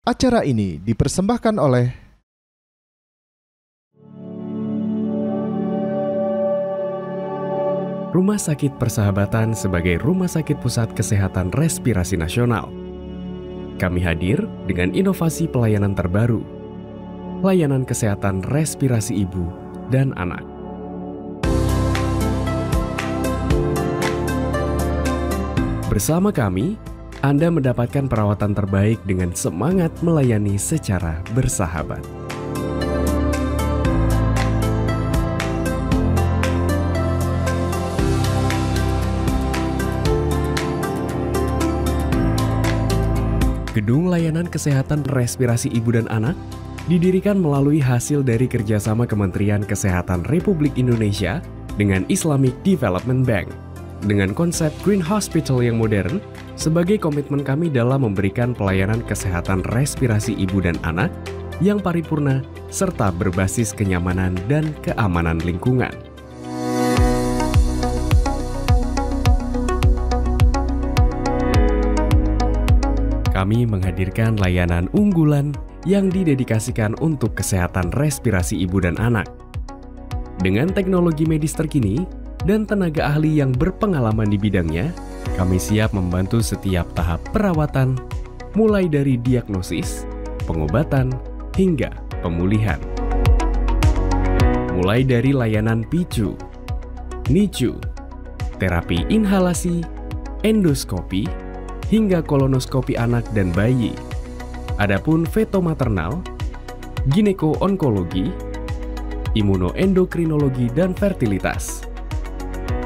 Acara ini dipersembahkan oleh Rumah Sakit Persahabatan sebagai Rumah Sakit Pusat Kesehatan Respirasi Nasional. Kami hadir dengan inovasi pelayanan terbaru, layanan kesehatan respirasi ibu dan anak. Bersama kami, Anda mendapatkan perawatan terbaik dengan semangat melayani secara bersahabat. Gedung Layanan Kesehatan Respirasi Ibu dan Anak didirikan melalui hasil dari kerjasama Kementerian Kesehatan Republik Indonesia dengan Islamic Development Bank dengan konsep Green Hospital yang modern sebagai komitmen kami dalam memberikan pelayanan kesehatan respirasi ibu dan anak yang paripurna serta berbasis kenyamanan dan keamanan lingkungan. Kami menghadirkan layanan unggulan yang didedikasikan untuk kesehatan respirasi ibu dan anak. Dengan teknologi medis terkini dan tenaga ahli yang berpengalaman di bidangnya, kami siap membantu setiap tahap perawatan, mulai dari diagnosis, pengobatan, hingga pemulihan. Mulai dari layanan PICU, NICU, terapi inhalasi, endoskopi, hingga kolonoskopi anak dan bayi. Adapun feto maternal, gineko-onkologi, imunoendokrinologi dan fertilitas,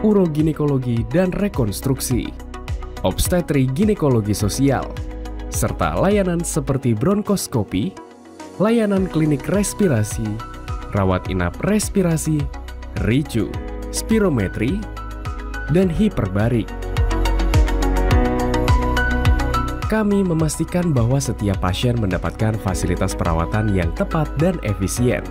uroginekologi dan rekonstruksi, obstetri ginekologi sosial, serta layanan seperti bronkoskopi, layanan klinik respirasi, rawat inap respirasi, RICU, spirometri, dan hiperbarik. Kami memastikan bahwa setiap pasien mendapatkan fasilitas perawatan yang tepat dan efisien.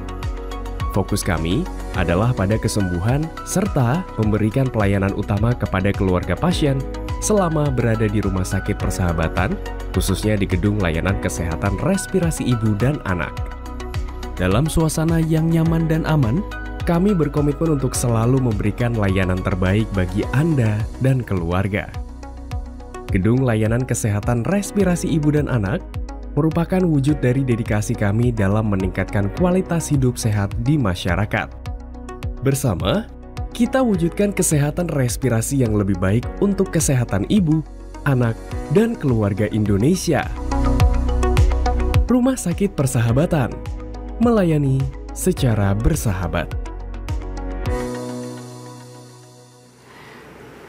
Fokus kami adalah pada kesembuhan serta memberikan pelayanan utama kepada keluarga pasien selama berada di Rumah Sakit Persahabatan, khususnya di Gedung Layanan Kesehatan Respirasi Ibu dan Anak. Dalam suasana yang nyaman dan aman, kami berkomitmen untuk selalu memberikan layanan terbaik bagi Anda dan keluarga. Gedung Layanan Kesehatan Respirasi Ibu dan Anak merupakan wujud dari dedikasi kami dalam meningkatkan kualitas hidup sehat di masyarakat. Bersama, kita wujudkan kesehatan respirasi yang lebih baik untuk kesehatan ibu, anak, dan keluarga Indonesia. Rumah Sakit Persahabatan, melayani secara bersahabat.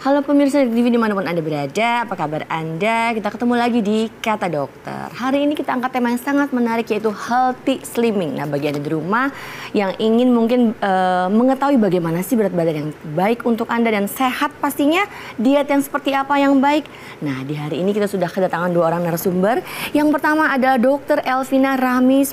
Halo pemirsa TV dimanapun Anda berada, apa kabar Anda? Kita ketemu lagi di Kata Dokter. Hari ini kita angkat tema yang sangat menarik yaitu healthy slimming. Nah bagi Anda di rumah yang ingin mungkin mengetahui bagaimana sih berat badan yang baik untuk Anda dan sehat pastinya, diet yang seperti apa yang baik. Nah di hari ini kita sudah kedatangan dua orang narasumber. Yang pertama adalah Dr. Elvina Rahmi,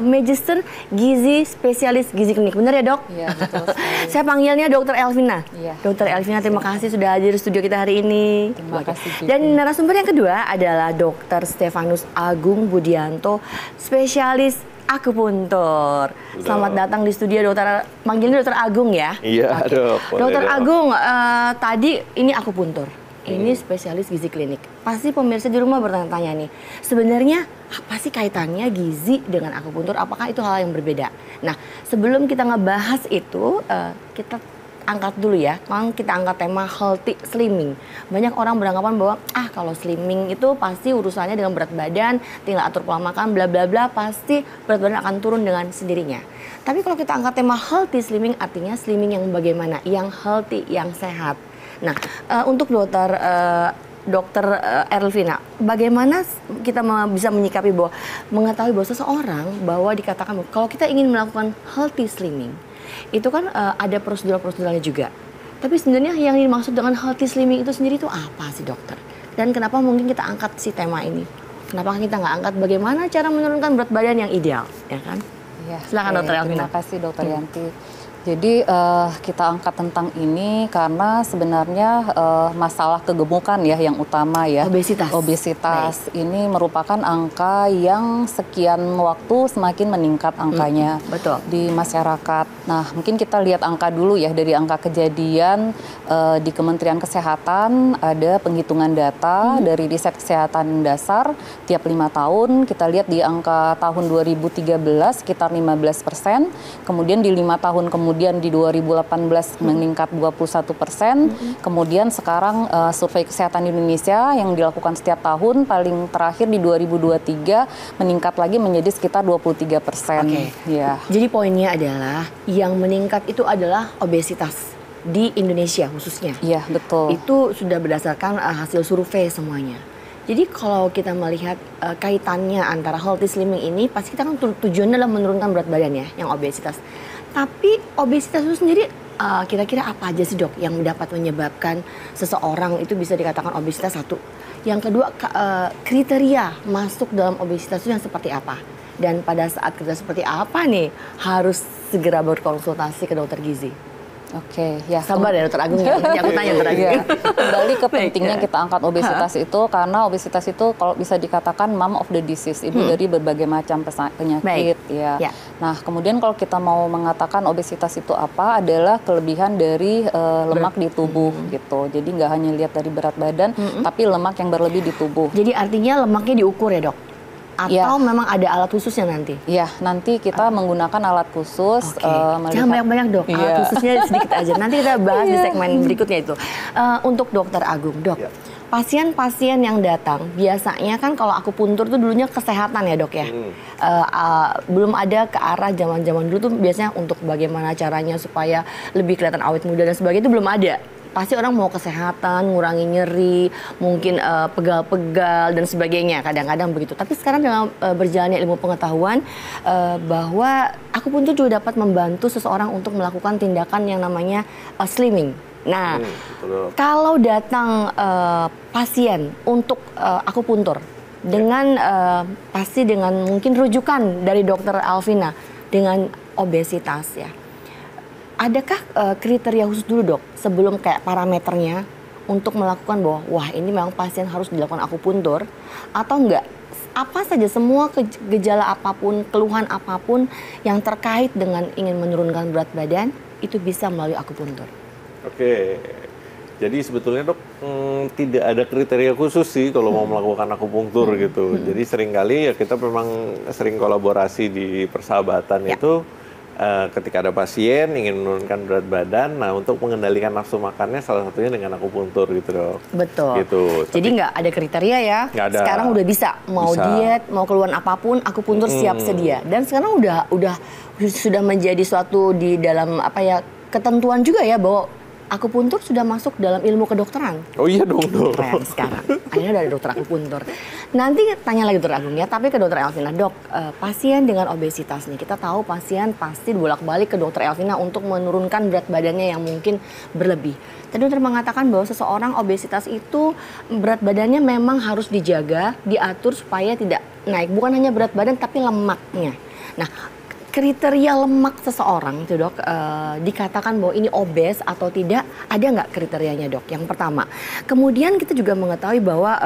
Magister Gizi, spesialis gizi klinik. Benar ya dok? Iya betul. Saya panggilnya Dr. Elvina. Iya. Dr. Elvina, terima kasih sudah hadir di studio kita hari ini. Terima kasih juga. Dan narasumber yang kedua adalah Dr. Stefanus Agung Budianto, spesialis akupuntur. Selamat datang di studio dokter. Manggilnya Dr. Agung ya? Iya, dok. Dr. Agung, tadi ini akupuntur. Ini spesialis gizi klinik. Pasti pemirsa di rumah bertanya-tanya nih, sebenarnya apa sih kaitannya gizi dengan akupuntur? Apakah itu hal yang berbeda? Nah, sebelum kita ngebahas itu, kita angkat dulu ya, kalau kita angkat tema healthy slimming. Banyak orang beranggapan bahwa kalau slimming itu pasti urusannya dengan berat badan, tinggal atur pola makan, bla bla bla, pasti berat badan akan turun dengan sendirinya. Tapi kalau kita angkat tema healthy slimming, artinya slimming yang bagaimana? Yang healthy, yang sehat. Nah, untuk Dokter Elvina, bagaimana kita bisa menyikapi bahwa mengetahui bahwa seseorang bahwa dikatakan kalau kita ingin melakukan healthy slimming, itu kan ada prosedur-prosedurnya juga. Tapi sebenarnya yang dimaksud dengan healthy slimming itu sendiri itu apa sih dokter? Dan kenapa mungkin kita angkat si tema ini? Kenapa kita nggak angkat bagaimana cara menurunkan berat badan yang ideal, ya kan? Ya, silakan dokter Elvina. Terima kasih dokter Yanti. Jadi kita angkat tentang ini karena sebenarnya masalah kegemukan ya yang utama ya. Obesitas ini merupakan angka yang sekian waktu semakin meningkat angkanya di masyarakat. Nah, mungkin kita lihat angka dulu ya, dari angka kejadian di Kementerian Kesehatan ada penghitungan data dari riset kesehatan dasar tiap 5 tahun. Kita lihat di angka tahun 2013 sekitar 15%, kemudian di 5 tahun kemudian di 2018 meningkat 21%, kemudian sekarang survei kesehatan Indonesia yang dilakukan setiap tahun paling terakhir di 2023 meningkat lagi menjadi sekitar 23%. Ya. Jadi poinnya adalah yang meningkat itu adalah obesitas di Indonesia khususnya. Iya, betul. Itu sudah berdasarkan hasil survei semuanya. Jadi kalau kita melihat kaitannya antara healthy slimming ini, pasti kita kan tujuannya adalah menurunkan berat badan ya, yang obesitas. Tapi obesitas itu sendiri kira-kira apa aja sih dok yang dapat menyebabkan seseorang itu bisa dikatakan obesitas? Satu. Yang kedua, kriteria masuk dalam obesitas itu yang seperti apa? Dan pada saat kriteria seperti apa nih harus segera berkonsultasi ke dokter gizi? Oke, ya. Sabar ya dokter Agung ya, nanti aku tanya dokter Agung. Ya. Kembali ke pentingnya kita angkat obesitas itu, karena obesitas itu kalau bisa dikatakan mom of the disease, ibu dari berbagai macam penyakit. Ya. Nah, kemudian kalau kita mau mengatakan obesitas itu apa, adalah kelebihan dari lemak di tubuh gitu. Jadi nggak hanya lihat dari berat badan, tapi lemak yang berlebih di tubuh. Jadi artinya lemaknya diukur ya dok? Atau memang ada alat khususnya nanti? Iya, nanti kita menggunakan alat khusus. Jangan banyak-banyak dok, alat khususnya sedikit aja. Nanti kita bahas di segmen berikutnya itu. Untuk dokter Agung, dok, pasien-pasien yang datang, biasanya kan kalau akupuntur tuh dulunya kesehatan ya dok ya. Belum ada ke arah zaman-zaman dulu tuh biasanya untuk bagaimana caranya supaya lebih kelihatan awet muda dan sebagainya itu belum ada. Pasti orang mau kesehatan, ngurangi nyeri, mungkin pegal-pegal dan sebagainya, kadang-kadang begitu. Tapi sekarang dengan berjalannya ilmu pengetahuan bahwa akupuntur juga dapat membantu seseorang untuk melakukan tindakan yang namanya slimming. Nah, kalau datang pasien untuk akupuntur dengan pasti dengan mungkin rujukan dari dokter Alvina dengan obesitas ya. Adakah kriteria khusus dulu dok sebelum kayak parameternya untuk melakukan bahwa wah ini memang pasien harus dilakukan akupuntur atau enggak? Apa saja semua gejala apapun, keluhan apapun yang terkait dengan ingin menurunkan berat badan itu bisa melalui akupuntur. Oke, jadi sebetulnya dok tidak ada kriteria khusus sih kalau mau melakukan akupunktur gitu. Jadi seringkali ya kita memang sering kolaborasi di persahabatan itu. Ketika ada pasien ingin menurunkan berat badan, nah untuk mengendalikan nafsu makannya salah satunya dengan akupuntur gitu dok. Betul. Gitu. Jadi nggak ada kriteria ya. Nggak ada. Sekarang udah bisa mau diet, mau keluhan apapun, akupuntur siap sedia. Dan sekarang udah sudah menjadi suatu di dalam apa ya ketentuan juga ya bahwa akupuntur sudah masuk dalam ilmu kedokteran. Oh iya dong dok. Keren sekarang. Akhirnya ada dokter akupuntur. Nanti tanya lagi dokter Agung ya, tapi ke dokter Elvina. Dok, pasien dengan obesitas nih, kita tahu pasien pasti bolak-balik ke dokter Elvina untuk menurunkan berat badannya yang mungkin berlebih. Tadi dokter mengatakan bahwa seseorang obesitas itu berat badannya memang harus dijaga, diatur supaya tidak naik. Bukan hanya berat badan tapi lemaknya. Nah, kriteria lemak seseorang itu dok, dikatakan bahwa ini obes atau tidak, ada nggak kriterianya dok? Yang pertama. Kemudian kita juga mengetahui bahwa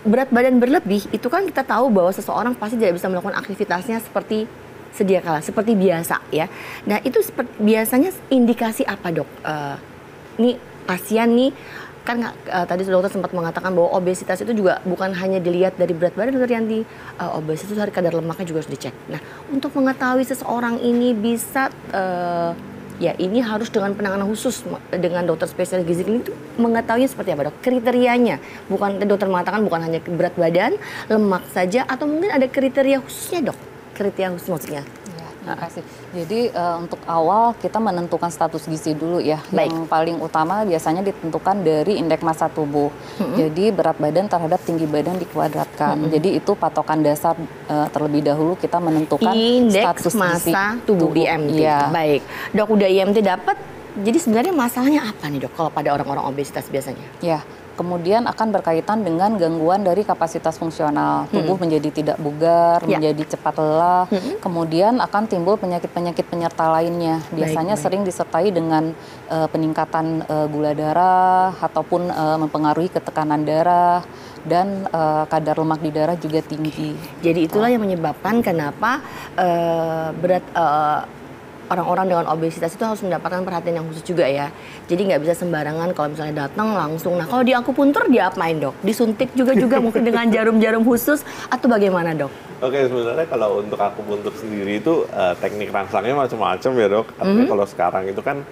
berat badan berlebih itu kan kita tahu bahwa seseorang pasti tidak bisa melakukan aktivitasnya seperti sedia kala, seperti biasa ya. Nah itu biasanya indikasi apa dok? Nih pasien nih kan tadi dokter sempat mengatakan bahwa obesitas itu juga bukan hanya dilihat dari berat badan dokter Yanti, obesitas itu kadar lemaknya juga harus dicek. Nah untuk mengetahui seseorang ini bisa ya ini harus dengan penanganan khusus dengan dokter spesialis gizi klinik itu mengetahuinya seperti apa dok? Kriterianya bukan dokter mengatakan bukan hanya berat badan, lemak saja atau mungkin ada kriteria khususnya dok? Kriteria khusus maksudnya? Terima kasih. Jadi untuk awal kita menentukan status gizi dulu ya. Baik. Yang paling utama biasanya ditentukan dari indeks massa tubuh. Jadi berat badan terhadap tinggi badan dikuadratkan. Jadi itu patokan dasar terlebih dahulu kita menentukan indeks status gizi massa tubuh IMT. Ya. Baik. Dok udah IMT dapat. Jadi sebenarnya masalahnya apa nih dok kalau pada orang-orang obesitas biasanya? Ya. kemudian akan berkaitan dengan gangguan dari kapasitas fungsional. Tubuh menjadi tidak bugar, menjadi cepat lelah, kemudian akan timbul penyakit-penyakit penyerta lainnya. Biasanya sering disertai dengan peningkatan gula darah, ataupun mempengaruhi ketekanan darah, dan kadar lemak di darah juga tinggi. Jadi itulah yang menyebabkan kenapa orang-orang dengan obesitas itu harus mendapatkan perhatian yang khusus juga ya. Jadi nggak bisa sembarangan kalau misalnya datang langsung. Nah kalau di akupuntur diapain dok? Disuntik juga mungkin dengan jarum-jarum khusus atau bagaimana dok? Oke, sebenarnya kalau untuk akupuntur sendiri itu teknik rangsangnya macam-macam ya dok. Artinya kalau sekarang itu kan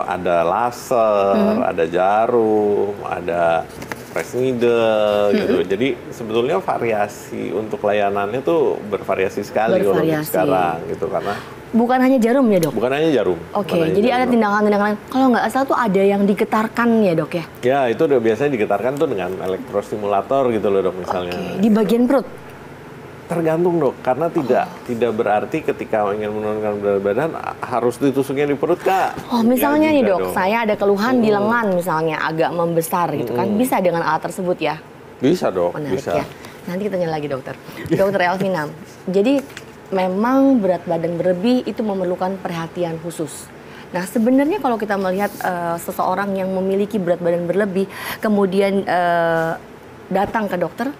ada laser, ada jarum, ada press needle gitu. Jadi sebetulnya variasi untuk layanannya tuh bervariasi sekali kalau untuk sekarang gitu, karena bukan hanya jarum ya dok? Bukan hanya jarum. Oke, jadi ada tindakan-tindakan, kalau nggak salah tuh ada yang digetarkan ya dok ya? Ya, itu udah biasanya digetarkan tuh dengan elektrostimulator gitu loh dok misalnya. Di bagian perut? Tergantung dok, karena tidak berarti ketika ingin menurunkan berat badan harus ditusuknya di perut kak. Oh misalnya nih dok, saya ada keluhan di lengan misalnya agak membesar gitu kan, bisa dengan alat tersebut ya? Bisa dok, menarik bisa. Ya. Nanti kita tanya lagi dokter. Dokter Elvina, jadi memang berat badan berlebih itu memerlukan perhatian khusus. Nah sebenarnya kalau kita melihat seseorang yang memiliki berat badan berlebih, kemudian datang ke dokter,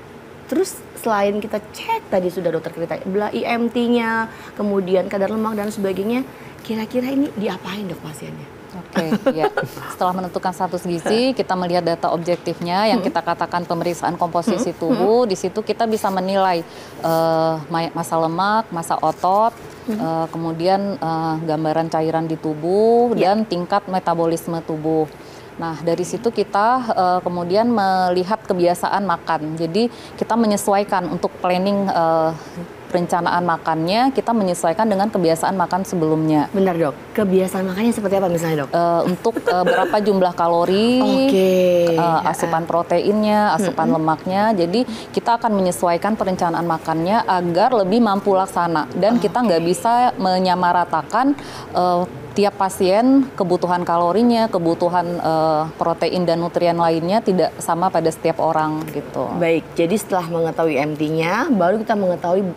terus selain kita cek tadi sudah dokter cerita, belah IMT-nya, kemudian kadar lemak dan sebagainya, kira-kira ini diapain dok pasiennya? Oke, ya. Setelah menentukan status gizi, kita melihat data objektifnya yang kita katakan pemeriksaan komposisi tubuh. Di situ kita bisa menilai massa lemak, massa otot, kemudian gambaran cairan di tubuh, dan tingkat metabolisme tubuh. Nah, dari situ kita kemudian melihat kebiasaan makan. Jadi kita menyesuaikan untuk planning perencanaan makannya, kita menyesuaikan dengan kebiasaan makan sebelumnya. Benar dok, kebiasaan makannya seperti apa misalnya dok? Untuk berapa jumlah kalori, asupan proteinnya, asupan lemaknya. Jadi kita akan menyesuaikan perencanaan makannya agar lebih mampu laksana. Dan kita nggak bisa menyamaratakan tiap pasien kebutuhan kalorinya, kebutuhan protein dan nutrien lainnya tidak sama pada setiap orang gitu. Baik, jadi setelah mengetahui MT-nya, baru kita mengetahui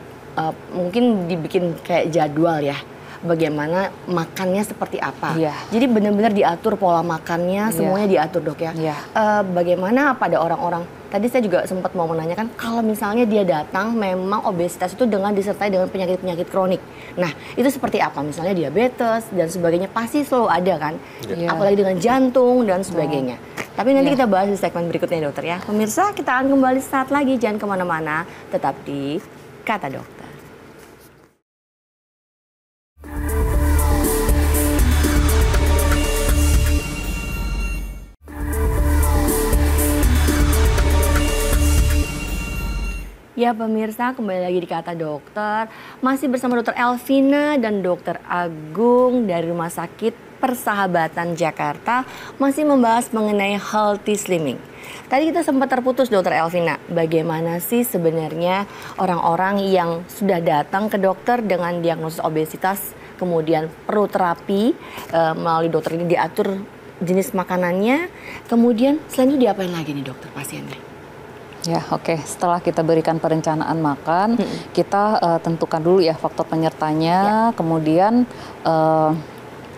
mungkin dibikin kayak jadwal ya, bagaimana makannya seperti apa. Jadi benar-benar diatur pola makannya, semuanya diatur dok ya. Bagaimana pada orang-orang, tadi saya juga sempat mau menanyakan, kalau misalnya dia datang memang obesitas itu disertai dengan penyakit-penyakit kronik. Nah itu seperti apa? Misalnya diabetes dan sebagainya pasti selalu ada kan, apalagi dengan jantung dan sebagainya. Tapi nanti kita bahas di segmen berikutnya dokter ya. Pemirsa, kita akan kembali saat lagi, jangan kemana-mana, tetap di Kata Dokter. Ya pemirsa, kembali lagi di Kata Dokter. Masih bersama Dokter Elvina dan Dokter Agung dari Rumah Sakit Persahabatan Jakarta. Masih membahas mengenai healthy slimming. Tadi kita sempat terputus Dokter Elvina. Bagaimana sih sebenarnya orang-orang yang sudah datang ke dokter dengan diagnosis obesitas, kemudian perlu terapi, melalui dokter ini diatur jenis makanannya. Kemudian selain itu diapain lagi nih dokter pasiennya? Ya, oke. Setelah kita berikan perencanaan makan, kita tentukan dulu ya faktor penyertanya, kemudian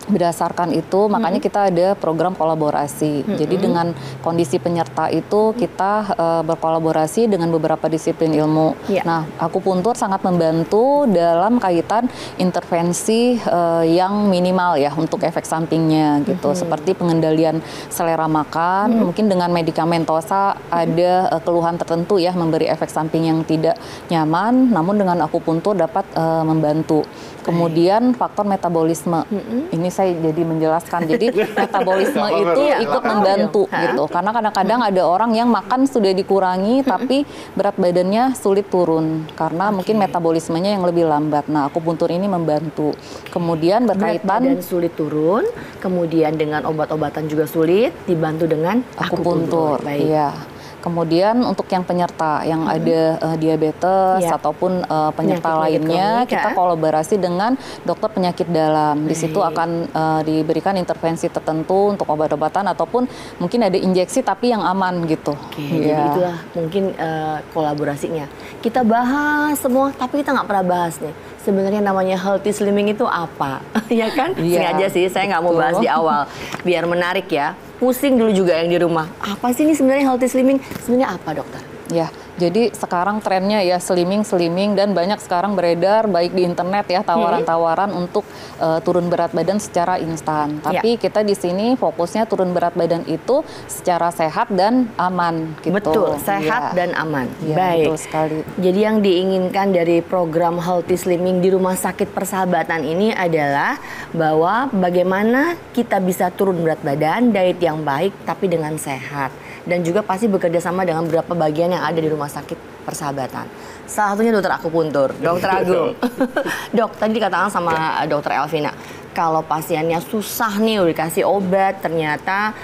berdasarkan itu makanya kita ada program kolaborasi. Jadi dengan kondisi penyerta itu kita berkolaborasi dengan beberapa disiplin ilmu. Nah, akupuntur sangat membantu dalam kaitan intervensi yang minimal ya untuk efek sampingnya gitu. Seperti pengendalian selera makan, mungkin dengan medikamentosa ada keluhan tertentu ya memberi efek samping yang tidak nyaman, namun dengan akupuntur dapat membantu. Kemudian faktor metabolisme. Ini saya jadi menjelaskan. Jadi metabolisme itu ikut membantu gitu. Karena kadang-kadang ada orang yang makan sudah dikurangi tapi berat badannya sulit turun karena mungkin metabolismenya yang lebih lambat. Nah, akupuntur ini membantu. Kemudian berkaitan berat badan sulit turun, kemudian dengan obat-obatan juga sulit, dibantu dengan akupuntur. Iya. Kemudian untuk yang penyerta yang ada diabetes ataupun penyerta lainnya, kita kolaborasi dengan dokter penyakit dalam. Di situ akan diberikan intervensi tertentu untuk obat-obatan ataupun mungkin ada injeksi tapi yang aman gitu. Jadi itulah mungkin kolaborasinya. Kita bahas semua, tapi kita nggak pernah bahas nih. Sebenarnya namanya healthy slimming itu apa? Ya kan? Sengaja sih, saya nggak mau bahas di awal. Biar menarik ya. Pusing dulu juga yang di rumah. Apa sih ini sebenarnya healthy slimming? Sebenarnya apa, dokter? Ya, jadi sekarang trennya ya slimming dan banyak sekarang beredar baik di internet ya tawaran-tawaran untuk turun berat badan secara instan. Tapi kita di sini fokusnya turun berat badan itu secara sehat dan aman gitu. Betul, sehat dan aman. Baik. Betul sekali. Jadi yang diinginkan dari program healthy slimming di Rumah Sakit Persahabatan ini adalah bahwa bagaimana kita bisa turun berat badan, diet yang baik tapi dengan sehat. Dan juga pasti bekerja sama dengan beberapa bagian yang ada di Rumah Sakit Persahabatan. Salah satunya dokter akupuntur, dokter Agung. Dok, tadi dikatakan sama dokter Elvina, kalau pasiennya susah nih udah dikasih obat, ternyata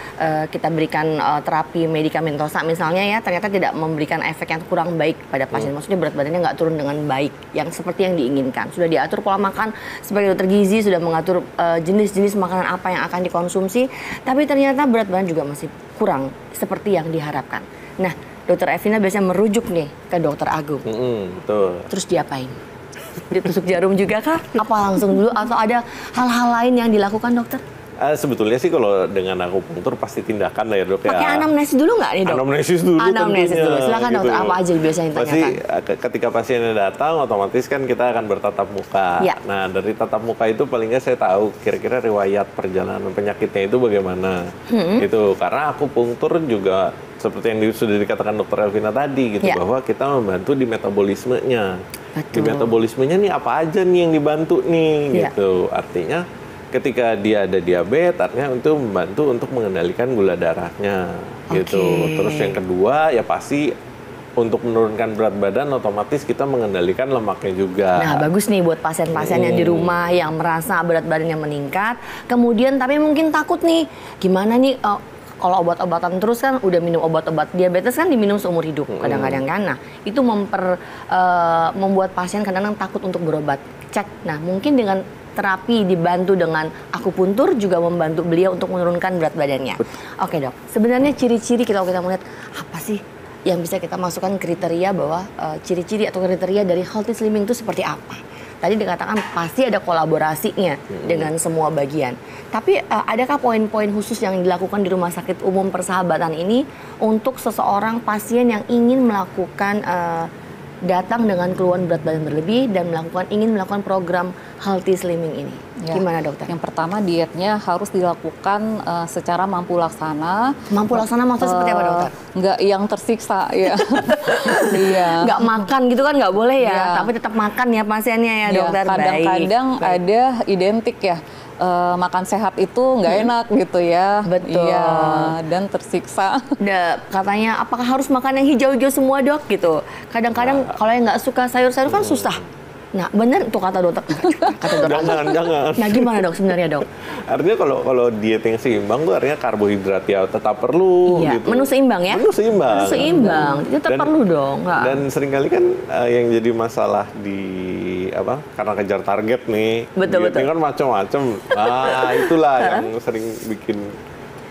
kita berikan terapi medikamentosa misalnya ya, ternyata tidak memberikan efek yang kurang baik pada pasien. Maksudnya berat badannya nggak turun dengan baik, yang seperti yang diinginkan. Sudah diatur pola makan, sebagai dokter gizi sudah mengatur jenis-jenis makanan apa yang akan dikonsumsi, tapi ternyata berat badan juga masih kurang seperti yang diharapkan. Nah, dokter Evina biasanya merujuk nih ke dokter Agung. Betul. Terus diapain? Ditusuk jarum juga kah? Apa langsung dulu atau ada hal-hal lain yang dilakukan, dokter? Sebetulnya sih kalau dengan akupunktur pasti tindakan lah ya, dok. Pakai anamnesis dulu nggak nih, dok? Anamnesis dulu. Anamnesis dulu. Silakan gitu. Dokter, apa aja biasanya ditanyakan? Pasti ketika pasiennya datang, otomatis kan kita akan bertatap muka. Ya. Nah, dari tatap muka itu paling nggak saya tahu kira-kira riwayat perjalanan penyakitnya itu bagaimana. Itu karena akupunktur juga seperti yang sudah dikatakan dokter Elvina tadi gitu, bahwa kita membantu di metabolismenya. Di metabolismenya nih apa aja nih yang dibantu nih gitu. Artinya ketika dia ada diabetes, artinya itu membantu untuk mengendalikan gula darahnya gitu. Terus yang kedua ya pasti untuk menurunkan berat badan, otomatis kita mengendalikan lemaknya juga. Nah, bagus nih buat pasien-pasien yang di rumah yang merasa berat badannya meningkat, kemudian tapi mungkin takut nih, gimana nih kalau obat-obatan terus kan udah minum obat-obat diabetes kan diminum seumur hidup kadang-kadang kan. Nah, itu membuat pasien kadang-kadang takut untuk berobat. Cek. Nah, mungkin dengan terapi dibantu dengan akupuntur juga membantu beliau untuk menurunkan berat badannya. Oke, dok. Sebenarnya ciri-ciri kalau kita melihat apa sih yang bisa kita masukkan kriteria bahwa ciri-ciri atau kriteria dari healthy slimming itu seperti apa? Tadi dikatakan pasti ada kolaborasinya dengan semua bagian. Tapi adakah poin-poin khusus yang dilakukan di Rumah Sakit Umum Persahabatan ini untuk seseorang pasien yang ingin melakukan datang dengan keluhan berat badan berlebih dan ingin melakukan program healthy slimming ini? Gimana, dokter? Yang pertama, dietnya harus dilakukan secara mampu laksana. Mampu laksana maksudnya seperti apa, dokter? Nggak yang tersiksa ya. Nggak makan gitu kan nggak boleh ya, tapi tetap makan ya pasiennya ya, dokter. Kadang-kadang ada identik ya. Makan sehat itu nggak enak gitu ya. Betul. Iya, dan tersiksa. Katanya apakah harus makan yang hijau-hijau semua, dok gitu. Kadang-kadang kalau yang nggak suka sayur-sayur kan susah. Nah, benar tuh kata dokter. Jangan. Nah, gimana, dok, sebenarnya, dok? Artinya kalau diet yang seimbang tuh artinya karbohidrat ya tetap perlu gitu. Menu seimbang ya? Menu seimbang. Itu tetap perlu dong. Dan seringkali kan yang jadi masalah karena kejar target nih. Betul. Kan macam-macam. Nah, itulah yang sering bikin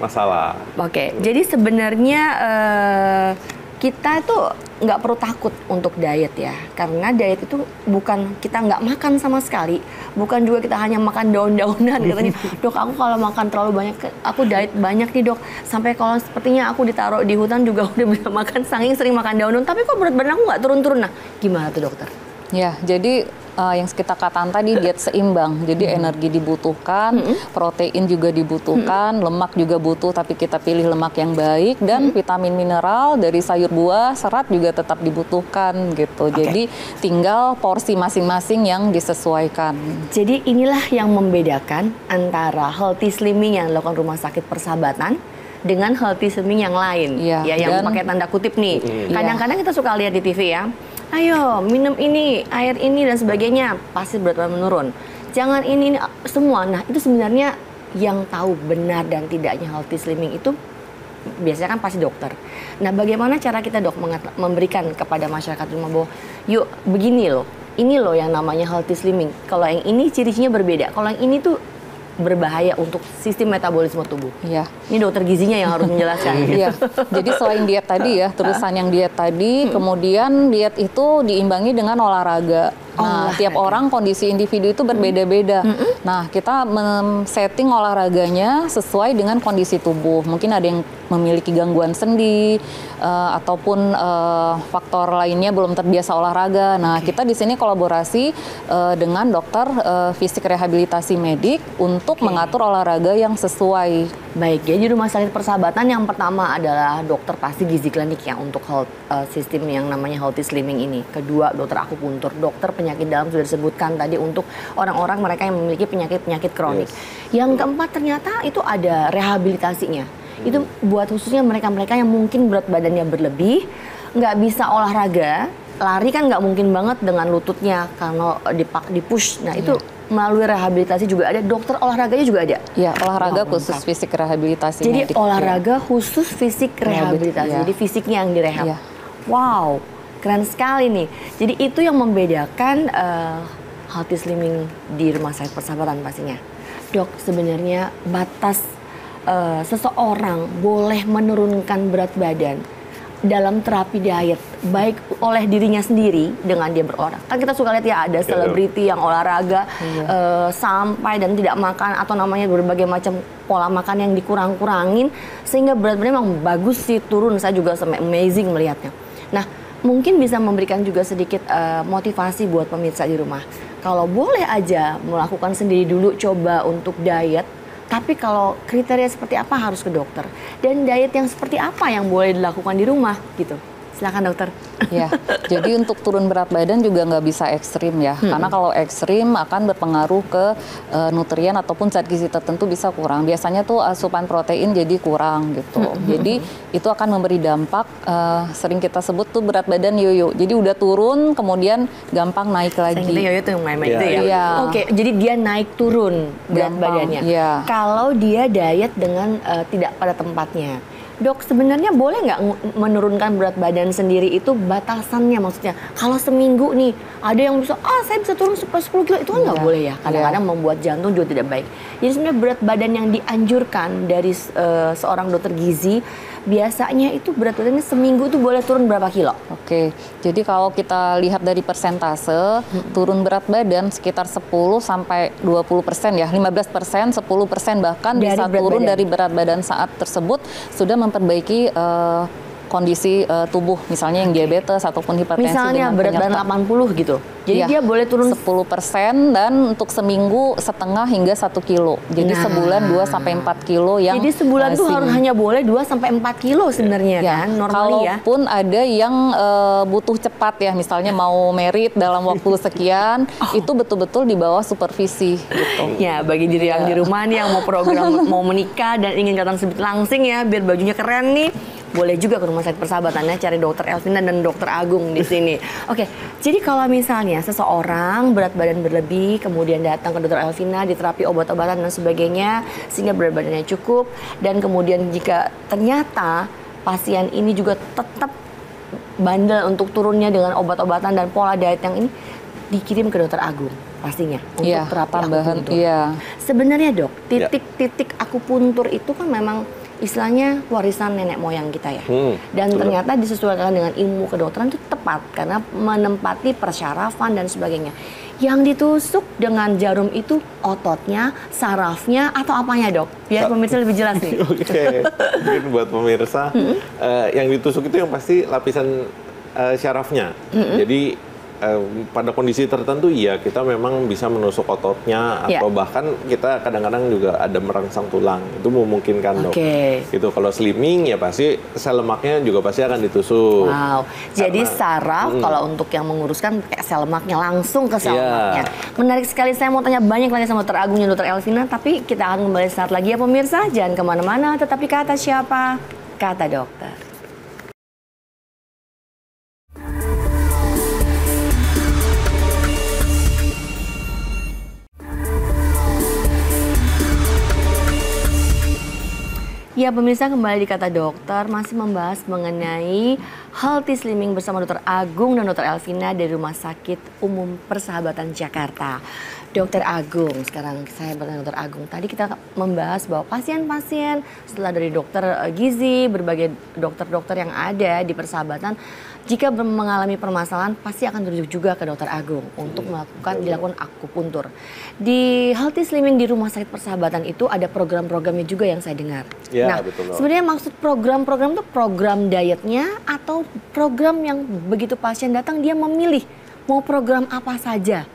masalah. Oke. Jadi sebenarnya kita tuh nggak perlu takut untuk diet ya, karena diet itu bukan kita nggak makan sama sekali, bukan juga kita hanya makan daun-daunan katanya. Dok, aku kalau makan terlalu banyak, aku diet banyak nih, dok, sampai kalau sepertinya aku ditaruh di hutan juga udah bisa makan, saking sering makan daun, tapi kok berat badan aku nggak turun-turun. Nah, gimana tuh, dokter? Ya, jadi yang kita katakan tadi diet seimbang. Jadi energi dibutuhkan, protein juga dibutuhkan, lemak juga butuh, tapi kita pilih lemak yang baik, dan vitamin mineral dari sayur buah, serat juga tetap dibutuhkan gitu. Jadi tinggal porsi masing-masing yang disesuaikan. Jadi inilah yang membedakan antara healthy slimming yang dilakukan Rumah Sakit Persahabatan dengan healthy slimming yang lain, ya yang pakai tanda kutip nih. Kadang-kadang kita suka lihat di TV ya, ayo minum ini, air ini dan sebagainya, pasti berat badan menurun. Jangan ini semua. Nah, itu sebenarnya yang tahu benar dan tidaknya healthy slimming itu biasanya kan pasti dokter. Nah, bagaimana cara kita dok memberikan kepada masyarakat rumah bahwa yuk begini loh, ini loh yang namanya healthy slimming. Kalau yang ini ciri-cirinya berbeda, kalau yang ini tuh berbahaya untuk sistem metabolisme tubuh. Iya. Ini dokter gizinya yang harus menjelaskan. Iya. Jadi selain diet tadi ya, terusan yang diet tadi, kemudian diet itu diimbangi dengan olahraga. Nah, tiap orang kondisi individu itu berbeda-beda. Nah, kita setting olahraganya sesuai dengan kondisi tubuh. Mungkin ada yang memiliki gangguan sendi ataupun faktor lainnya belum terbiasa olahraga. Nah, kita di sini kolaborasi dengan dokter fisik rehabilitasi medik untuk mengatur olahraga yang sesuai. Baik, jadi Rumah Sakit Persahabatan yang pertama adalah dokter pasti gizi klinik ya untuk sistem yang namanya healthy slimming ini. Kedua, dokter akupuntur, dokter penyakit dalam sudah disebutkan tadi untuk orang-orang mereka yang memiliki penyakit-penyakit kronik. Yang keempat ternyata itu ada rehabilitasinya. Itu buat khususnya mereka-mereka yang mungkin berat badannya berlebih, nggak bisa olahraga, lari kan nggak mungkin banget dengan lututnya karena dipush. Nah itu melalui rehabilitasi juga ada, dokter olahraganya juga ada. Ya, olahraga khusus fisik rehabilitasi. Jadi olahraga khusus fisik rehabilitasi. Jadi fisiknya yang direhab. Wow, keren sekali nih. Jadi itu yang membedakan healthy slimming di Rumah Sakit Persahabatan pastinya. Dok, sebenarnya batas seseorang boleh menurunkan berat badan dalam terapi diet, baik oleh dirinya sendiri dengan dia berolahraga. Kan kita suka lihat ya ada selebriti yang olahraga sampai dan tidak makan atau namanya berbagai macam pola makan yang dikurang-kurangin sehingga berat badannya memang bagus sih turun. Saya juga sampai amazing melihatnya. Nah, mungkin bisa memberikan juga sedikit motivasi buat pemirsa di rumah. Kalau boleh aja melakukan sendiri dulu coba untuk diet. Tapi kalau kriteria seperti apa harus ke dokter. Dan diet yang seperti apa yang boleh dilakukan di rumah gitu. Silakan dokter. Ya, jadi untuk turun berat badan juga nggak bisa ekstrim ya. Karena kalau ekstrim akan berpengaruh ke nutrien ataupun zat gizi tertentu bisa kurang. Biasanya tuh asupan protein jadi kurang gitu. Jadi itu akan memberi dampak sering kita sebut tuh berat badan yoyo. Jadi udah turun kemudian gampang naik lagi. Yang yoyo tuh yang main-main itu ya. Iya. Oke, jadi dia naik turun berat badannya. Iya. Kalau dia diet dengan tidak pada tempatnya. Dok, sebenarnya boleh nggak menurunkan berat badan sendiri itu batasannya maksudnya? Kalau seminggu nih, ada yang bisa, saya bisa turun 10 kilo, itu kan nggak boleh ya. Kadang-kadang membuat jantung juga tidak baik. Jadi sebenarnya berat badan yang dianjurkan dari seorang dokter gizi, biasanya itu berat badannya seminggu itu boleh turun berapa kilo? Oke, jadi kalau kita lihat dari persentase, turun berat badan sekitar 10 sampai 20% ya, 15%, 10% bahkan dari bisa turun dari berat badan saat tersebut sudah memperbaiki kondisi tubuh, misalnya yang diabetes ataupun hipertensi. Misalnya berat badan 80 gitu, jadi dia boleh turun 10% dan untuk seminggu setengah hingga 1 kilo. Jadi sebulan 2 sampai 4 kilo yang jadi sebulan tuh harus hanya boleh 2 sampai 4 kilo sebenarnya kan, normally ya. Kalaupun ada yang butuh cepat ya, misalnya mau merit dalam waktu sekian, itu betul-betul di bawah supervisi gitu. Ya, bagi diri yang di rumah nih yang mau program mau menikah dan ingin kelihatan sebut langsing ya, biar bajunya keren nih, boleh juga ke Rumah Sakit Persahabatannya cari dokter Elvina dan dokter Agung di sini. Oke, jadi kalau misalnya seseorang berat badan berlebih, kemudian datang ke dokter Elvina, diterapi obat-obatan dan sebagainya, sehingga berat badannya cukup, dan kemudian jika ternyata pasien ini juga tetap bandel untuk turunnya dengan obat-obatan dan pola diet yang ini, dikirim ke dokter Agung pastinya untuk terapi akupuntur. Sebenarnya dok, titik-titik akupuntur itu kan memang istilahnya warisan nenek moyang kita ya. Dan ternyata disesuaikan dengan ilmu kedokteran itu tepat karena menempati persyarafan dan sebagainya. Yang ditusuk dengan jarum itu ototnya, sarafnya, atau apanya dok? Biar pemirsa lebih jelas nih. Oke, mungkin buat pemirsa, yang ditusuk itu yang pasti lapisan syarafnya. Jadi pada kondisi tertentu ya kita memang bisa menusuk ototnya atau bahkan kita kadang-kadang juga ada merangsang tulang, itu memungkinkan dok. Itu kalau slimming ya pasti sel lemaknya juga pasti akan ditusuk. Wow, jadi saraf kalau untuk yang menguruskan kayak sel lemaknya langsung ke sel lemaknya. Menarik sekali, saya mau tanya banyak lagi sama dokter Agung dan dokter Elvina, tapi kita akan kembali saat lagi ya pemirsa, jangan kemana-mana, tetapi kata siapa? Kata dokter. Ya pemirsa, kembali di Kata Dokter masih membahas mengenai healthy slimming bersama Dr. Agung dan Dr. Elvina dari Rumah Sakit Umum Persahabatan Jakarta. Dr. Agung, sekarang saya bertanya Dr. Agung. Tadi kita membahas bahwa pasien-pasien setelah dari dokter gizi, berbagai dokter-dokter yang ada di Persahabatan, jika mengalami permasalahan pasti akan merujuk juga ke Dr. Agung untuk dilakukan akupuntur. Di healthy slimming di Rumah Sakit Persahabatan itu ada program-programnya juga yang saya dengar. Ya, nah, sebenarnya maksud program-program itu program dietnya atau program yang begitu pasien datang dia memilih mau program apa saja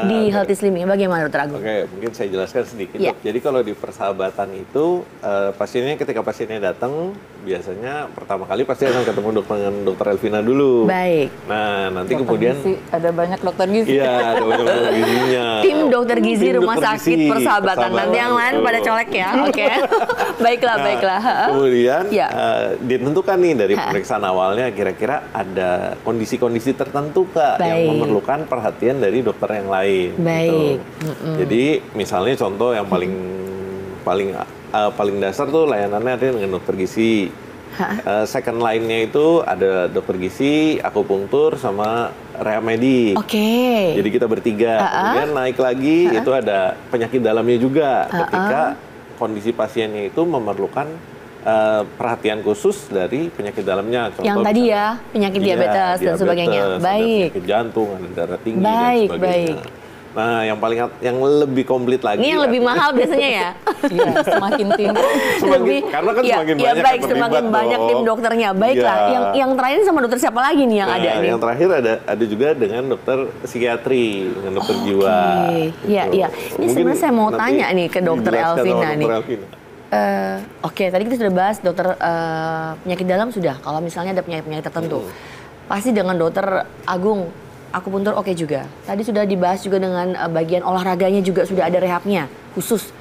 di healthy slimming? Bagaimana Dr. Agung? Oke, mungkin saya jelaskan sedikit. Ya. Jadi kalau di Persahabatan itu ketika pasiennya datang biasanya pertama kali pasti akan ketemu dengan Dr. Elvina dulu. Baik. Nah, nanti dokter kemudian gizi. Ada banyak dokter gizi. Iya, ada banyak dokter gizinya. Tim dokter gizi Tim Rumah dokter Sakit gizi Persahabatan. Nanti yang lain pada colek ya. Oke. Baiklah, baiklah. Kemudian Ya. ditentukan nih dari pemeriksaan awalnya kira-kira ada kondisi-kondisi tertentu Kak yang memerlukan perhatian dari dokter yang lain. Baik. Gitu. Jadi misalnya contoh yang paling dasar tuh layanannya ada dengan dokter gizi. Second line-nya itu ada dokter gizi, akupunktur, sama rehab medik. Oke. Jadi kita bertiga. Kemudian naik lagi itu ada penyakit dalamnya juga. Ketika kondisi pasiennya itu memerlukan perhatian khusus dari penyakit dalamnya. Contoh yang tadi ya, penyakit diabetes dan sebagainya. Baik. Penyakit jantung, ada darah tinggi Baik, dan sebagainya. baik. Nah, yang lebih komplit lagi. Ini yang lebih mahal biasanya ya. Iya, semakin tinggi. Karena kan semakin banyak baik, semakin banyak tim dokternya. Baiklah, yang terakhir sama dokter siapa lagi nih yang ada nih? Yang terakhir ada juga dengan dokter psikiatri, dengan dokter jiwa. Iya, iya. Ini sebenarnya saya mau tanya nih ke dokter Elvina nih. Oke, tadi kita sudah bahas dokter penyakit dalam sudah. Kalau misalnya ada penyakit-penyakit tertentu, pasti dengan dokter Agung akupuntur oke juga. Tadi sudah dibahas juga dengan bagian olahraganya juga sudah ada rehabnya khusus.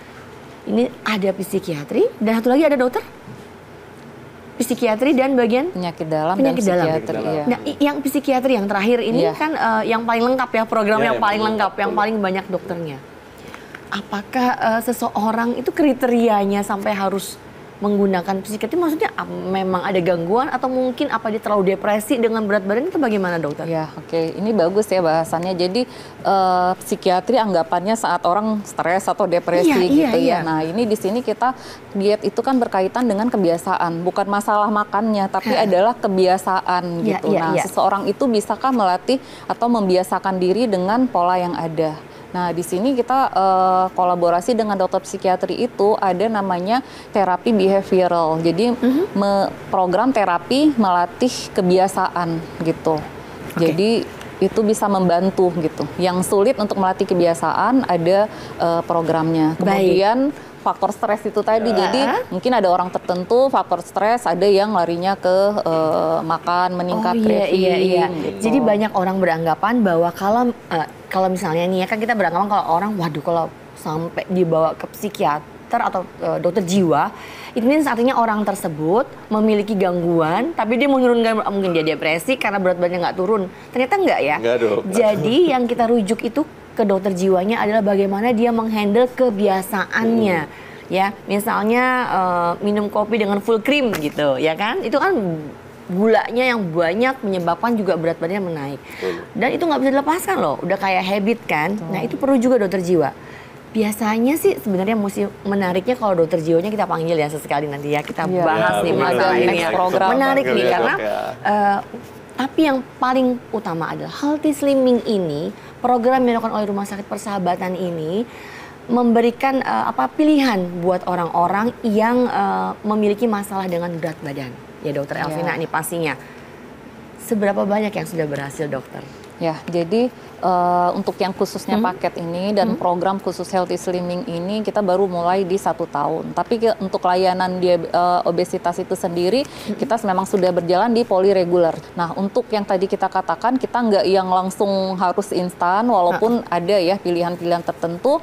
Ini ada psikiatri dan satu lagi ada dokter psikiatri dan bagian penyakit dalam penyakit dan dalam. psikiatri. Iya. Nah, yang psikiatri yang terakhir ini kan yang paling lengkap ya, program yang paling lengkap, yang paling banyak dokternya. Apakah seseorang itu kriterianya sampai harus menggunakan psikiatri, maksudnya memang ada gangguan atau mungkin apa dia terlalu depresi dengan berat badan, itu bagaimana dokter? Ya, oke. Ini bagus ya bahasannya. Jadi psikiatri anggapannya saat orang stres atau depresi gitu ya. Nah, ini di sini kita diet itu kan berkaitan dengan kebiasaan, bukan masalah makannya, tapi adalah kebiasaan gitu. Seseorang itu bisakah melatih atau membiasakan diri dengan pola yang ada? Nah, di sini kita kolaborasi dengan dokter psikiatri itu ada namanya terapi behavioral. Jadi program terapi melatih kebiasaan gitu. Jadi itu bisa membantu gitu. Yang sulit untuk melatih kebiasaan ada programnya. Kemudian faktor stres itu tadi. Jadi mungkin ada orang tertentu faktor stres, ada yang larinya ke makan, meningkat craving. Gitu. Jadi banyak orang beranggapan bahwa kalau misalnya nih ya kan kita beranggapan kalau orang kalau sampai dibawa ke psikiater atau dokter jiwa, itu artinya orang tersebut memiliki gangguan, tapi dia menurunkan, mungkin dia depresi karena berat badannya nggak turun. Ternyata enggak ya. Enggak dong. Jadi yang kita rujuk itu ke dokter jiwanya adalah bagaimana dia menghandle kebiasaannya. Ya, misalnya minum kopi dengan full cream gitu, ya kan? Itu kan gulanya yang banyak menyebabkan juga berat badannya menaik. Dan itu nggak bisa dilepaskan loh, udah kayak habit kan. Nah, itu perlu juga dokter jiwa. Biasanya sih sebenarnya mesti menariknya kalau dokter jiwanya kita panggil ya sesekali nanti ya, kita bahas nih masalah ini ya. Menarik nih karena tapi yang paling utama adalah healthy slimming ini, program yang dilakukan oleh Rumah Sakit Persahabatan ini memberikan pilihan buat orang-orang yang memiliki masalah dengan berat badan. Ya dokter Elvina ini pastinya. Seberapa banyak yang sudah berhasil dokter? Ya, jadi untuk yang khususnya paket ini dan program khusus healthy slimming ini kita baru mulai di 1 tahun. Tapi untuk layanan obesitas itu sendiri kita memang sudah berjalan di poliregular. Nah, untuk yang tadi kita katakan kita nggak yang langsung harus instan, walaupun ada ya pilihan-pilihan tertentu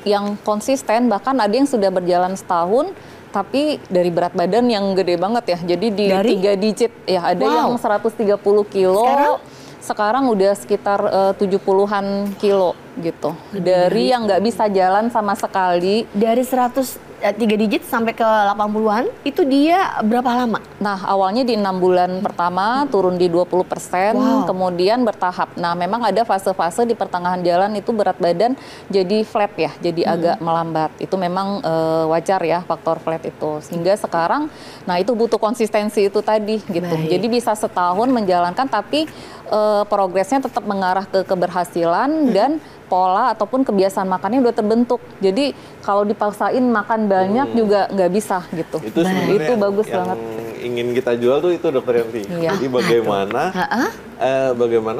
yang konsisten, bahkan ada yang sudah berjalan setahun. Tapi dari berat badan yang gede banget ya, jadi di 3 digit ya, ada yang 130 kilo, sekarang udah sekitar 70-an kilo gitu. Dari yang nggak bisa jalan sama sekali. Dari 3 digit sampai ke 80-an, itu dia berapa lama? Nah, awalnya di 6 bulan pertama turun di 20%, kemudian bertahap. Nah, memang ada fase-fase di pertengahan jalan itu berat badan jadi flat ya, jadi agak melambat. Itu memang wajar ya faktor flat itu. Sehingga sekarang, nah itu butuh konsistensi itu tadi gitu. Jadi bisa setahun menjalankan, tapi progresnya tetap mengarah ke keberhasilan dan pola ataupun kebiasaan makannya udah terbentuk. Jadi kalau dipaksain makan banyak juga nggak bisa gitu. Itu bagus banget. Ingin kita jual tuh itu Dokter Yanti. Jadi bagaimana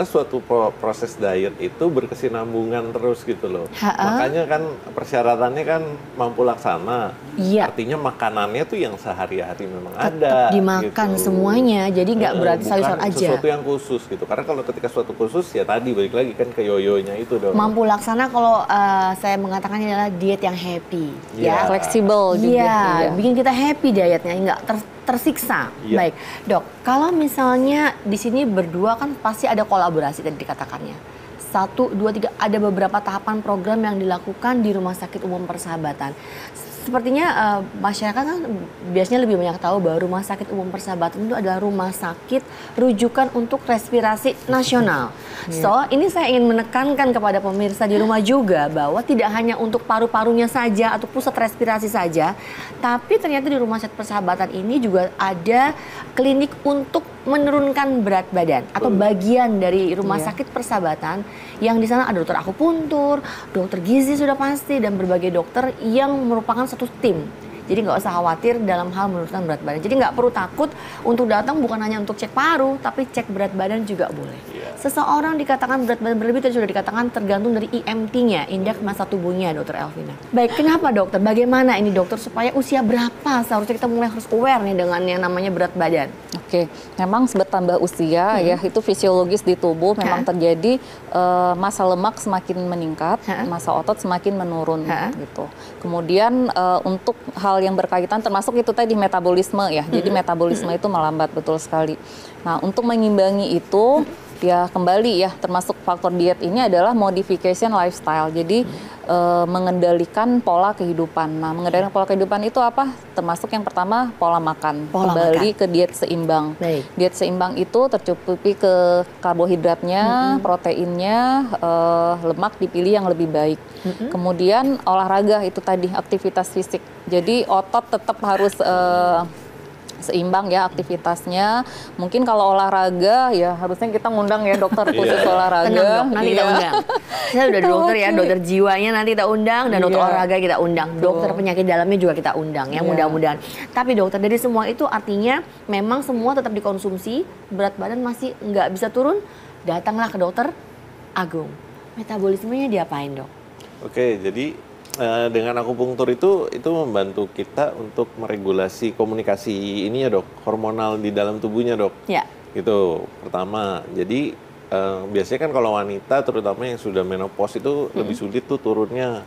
suatu proses diet itu berkesinambungan terus gitu loh. Makanya kan persyaratannya kan mampu laksana. Artinya makanannya tuh yang sehari-hari memang ada. Dimakan gitu. Semuanya, jadi nggak berarti sayur-sayur aja. Sesuatu yang khusus gitu. Karena kalau ketika suatu khusus ya tadi balik lagi kan ke yoyonya itu dong. Mampu laksana kalau saya mengatakannya adalah diet yang happy, ya fleksibel juga. Bikin kita happy dietnya, nggak tersiksa. Baik, Dok. Kalau misalnya di sini berdua kan pasti ada kolaborasi tadi dikatakannya. 1, 2, 3 ada beberapa tahapan program yang dilakukan di Rumah Sakit Umum Persahabatan. Sepertinya masyarakat kan biasanya lebih banyak tahu bahwa Rumah Sakit Umum Persahabatan itu adalah rumah sakit rujukan untuk respirasi nasional. So, ini saya ingin menekankan kepada pemirsa di rumah juga bahwa tidak hanya untuk paru-parunya saja atau pusat respirasi saja, tapi ternyata di Rumah Sakit Persahabatan ini juga ada klinik untuk menurunkan berat badan atau bagian dari Rumah Sakit Persahabatan yang di sana ada dokter akupuntur, dokter gizi sudah pasti, dan berbagai dokter yang merupakan satu tim. Jadi nggak usah khawatir dalam hal menurunkan berat badan. Jadi nggak perlu takut untuk datang bukan hanya untuk cek paru, tapi cek berat badan juga boleh. Seseorang dikatakan berat badan berlebih tadi sudah dikatakan tergantung dari IMT-nya, indeks massa tubuhnya, Dokter Elvina. Baik, kenapa dokter? Bagaimana ini dokter supaya usia berapa seharusnya kita mulai harus aware nih dengan yang namanya berat badan? Oke, memang bertambah usia ya itu fisiologis di tubuh memang terjadi massa lemak semakin meningkat, massa otot semakin menurun gitu. Kemudian untuk hal yang berkaitan termasuk itu tadi metabolisme ya. Jadi metabolisme itu melambat betul sekali. Nah, untuk mengimbangi itu ya kembali ya termasuk faktor diet ini adalah modification lifestyle. Jadi mengendalikan pola kehidupan. Nah, mengendalikan pola kehidupan itu apa? Termasuk yang pertama pola makan. Kembali ke diet seimbang. Diet seimbang itu tercukupi ke karbohidratnya, proteinnya, lemak dipilih yang lebih baik. Kemudian olahraga itu tadi aktivitas fisik. Jadi otot tetap harus seimbang ya aktivitasnya. Mungkin kalau olahraga ya harusnya kita ngundang ya dokter khusus olahraga. Nanti kita undang. Saya udah dokter ya, dokter jiwanya nanti kita undang dan dokter olahraga kita undang. Dokter penyakit dalamnya juga kita undang ya mudah-mudahan. Tapi dokter dari semua itu artinya memang semua tetap dikonsumsi, berat badan masih nggak bisa turun, datanglah ke dokter Agung. Metabolismenya diapain dok? Oke, jadi dengan akupunktur itu membantu kita untuk meregulasi komunikasi ini ya dok, hormonal di dalam tubuhnya dok. Itu pertama. Jadi biasanya kan kalau wanita terutama yang sudah menopause itu lebih sulit tuh turunnya.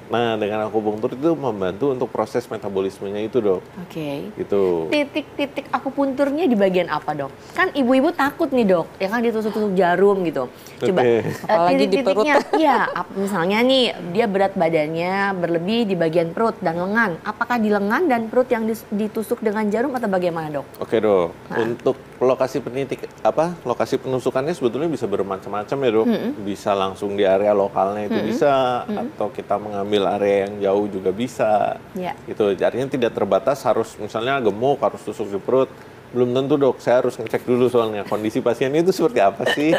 Nah, dengan akupunktur itu membantu untuk proses metabolismenya itu dok. Gitu. Titik-titik akupunturnya di bagian apa dok? Kan ibu-ibu takut nih dok, ya kan ditusuk-tusuk jarum gitu. Coba apalagi di perut. Iya, misalnya nih dia berat badannya berlebih di bagian perut dan lengan. Apakah di lengan dan perut yang ditusuk dengan jarum atau bagaimana dok? Oke dok, untuk lokasi penusukannya sebetulnya bisa bermacam-macam ya dok. Bisa langsung di area lokalnya itu bisa, atau kita mengambil area yang jauh juga bisa. Gitu. Artinya tidak terbatas harus misalnya gemuk harus tusuk di perut. Belum tentu dok, saya harus ngecek dulu soalnya kondisi pasien itu seperti apa sih.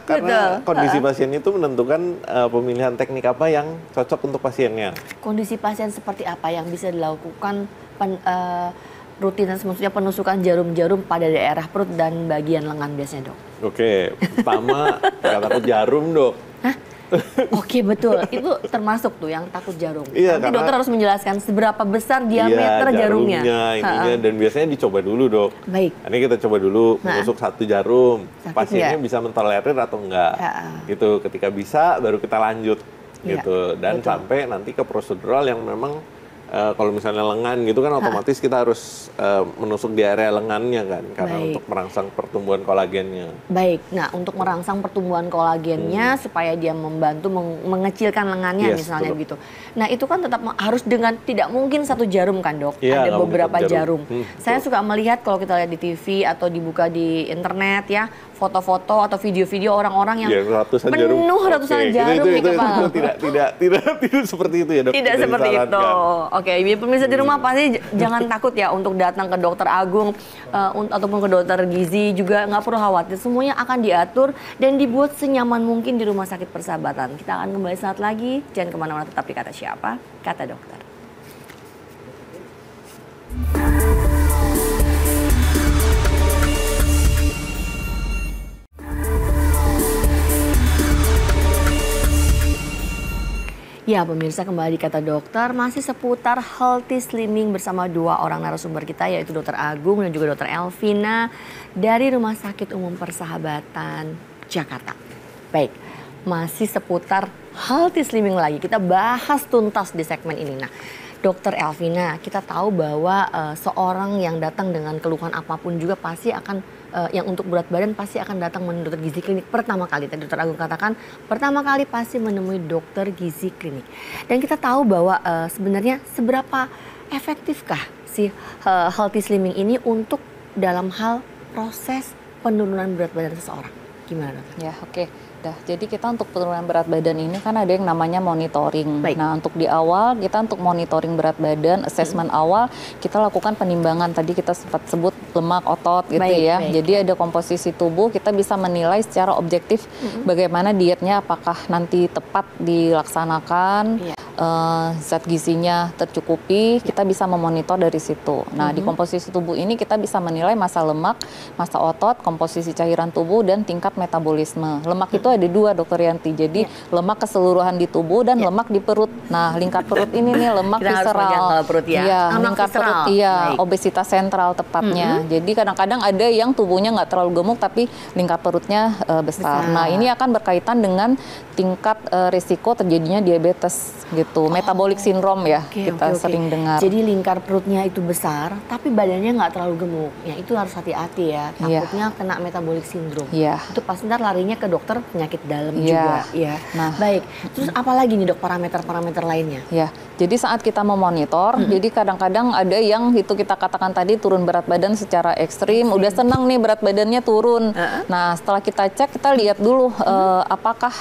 Karena kondisi pasien itu menentukan pemilihan teknik apa yang cocok untuk pasiennya. Kondisi pasien seperti apa yang bisa dilakukan rutinitas, maksudnya penusukan jarum-jarum pada daerah perut dan bagian lengan biasanya dok? Oke, pertama takut jarum dok. Oke betul, itu termasuk tuh yang takut jarum. Nanti dokter harus menjelaskan seberapa besar diameter jarumnya. Ininya, dan biasanya dicoba dulu dok. Baik. Ini kita coba dulu menusuk 1 jarum. Pasiennya bisa mentolerir atau enggak. Gitu. Ketika bisa baru kita lanjut. Gitu. Dan sampai nanti ke prosedural yang memang kalau misalnya lengan gitu kan otomatis kita harus menusuk di area lengannya kan, karena untuk merangsang pertumbuhan kolagennya. Baik, nah untuk merangsang pertumbuhan kolagennya supaya dia membantu mengecilkan lengannya misalnya gitu. Nah itu kan tetap harus dengan, tidak mungkin satu jarum kan dok, ada beberapa jarum. Saya suka melihat kalau kita lihat di TV atau dibuka di internet ya, foto-foto atau video-video orang-orang yang penuh ratusan jarum di kepala. Tidak seperti itu ya dok. Tidak seperti itu. Oke, pemirsa di rumah pasti jangan takut ya untuk datang ke Dokter Agung ataupun ke dokter gizi juga, nggak perlu khawatir. Semuanya akan diatur dan dibuat senyaman mungkin di Rumah Sakit Persahabatan. Kita akan kembali saat lagi. Jangan kemana-mana, tetap di Kata Siapa, Kata Dokter. Ya pemirsa, kembali di Kata Dokter, masih seputar healthy slimming bersama dua orang narasumber kita, yaitu Dokter Agung dan juga Dokter Elvina dari Rumah Sakit Umum Persahabatan, Jakarta. Baik, masih seputar healthy slimming lagi, kita bahas tuntas di segmen ini. Nah, Dokter Elvina, kita tahu bahwa seorang yang datang dengan keluhan apapun juga pasti akan yang untuk berat badan pasti akan datang menemui dokter gizi klinik pertama kali. Tadi Dokter Agung katakan pertama kali pasti menemui dokter gizi klinik. Dan kita tahu bahwa sebenarnya seberapa efektifkah si healthy slimming ini untuk dalam hal proses penurunan berat badan seseorang. Gimana dokter? Ya oke. Jadi kita untuk penurunan berat badan ini kan ada yang namanya monitoring. Baik. Nah untuk di awal kita untuk monitoring berat badan, assessment awal kita lakukan penimbangan. Tadi kita sempat sebut lemak, otot gitu ya. Baik. Jadi ada komposisi tubuh, kita bisa menilai secara objektif bagaimana dietnya, apakah nanti tepat dilaksanakan, zat gizinya tercukupi, kita bisa memonitor dari situ. Nah di komposisi tubuh ini kita bisa menilai massa lemak, massa otot, komposisi cairan tubuh, dan tingkat metabolisme. Lemak itu ada dua Dokter Yanti, jadi lemak keseluruhan di tubuh dan lemak di perut. Nah lingkar perut ini nih lemak visceral. Lingkar perut, obesitas sentral tepatnya. Jadi kadang-kadang ada yang tubuhnya nggak terlalu gemuk tapi lingkar perutnya besar. Nah ini akan berkaitan dengan tingkat risiko terjadinya diabetes gitu, metabolic syndrome ya, kita sering dengar. Jadi lingkar perutnya itu besar tapi badannya nggak terlalu gemuk. Ya itu harus hati-hati ya, takutnya kena metabolic syndrome. Itu pasti ntar larinya ke dokter penyakit dalam juga ya. Nah, baik. Terus apalagi nih dok parameter-parameter lainnya? Ya, jadi saat kita memonitor, jadi kadang-kadang ada yang itu kita katakan tadi turun berat badan secara ekstrim, udah senang nih berat badannya turun. Nah, setelah kita cek, kita lihat dulu apakah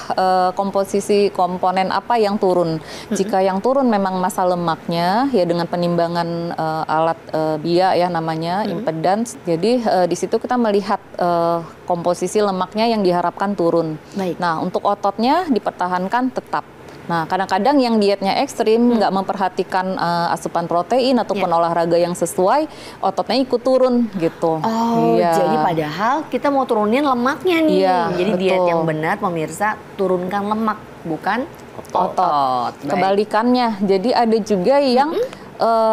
komposisi komponen apa yang turun. Jika yang turun memang massa lemaknya ya dengan penimbangan alat BIA ya namanya, impedans. Jadi di situ kita melihat komposisi lemaknya yang diharapkan turun. Baik. Nah, untuk ototnya dipertahankan tetap. Nah, kadang-kadang yang dietnya ekstrim, nggak memperhatikan asupan protein ataupun olahraga yang sesuai, ototnya ikut turun gitu. Jadi padahal kita mau turunin lemaknya nih. Jadi diet yang benar pemirsa, turunkan lemak, bukan otot. Kebalikannya, jadi ada juga yang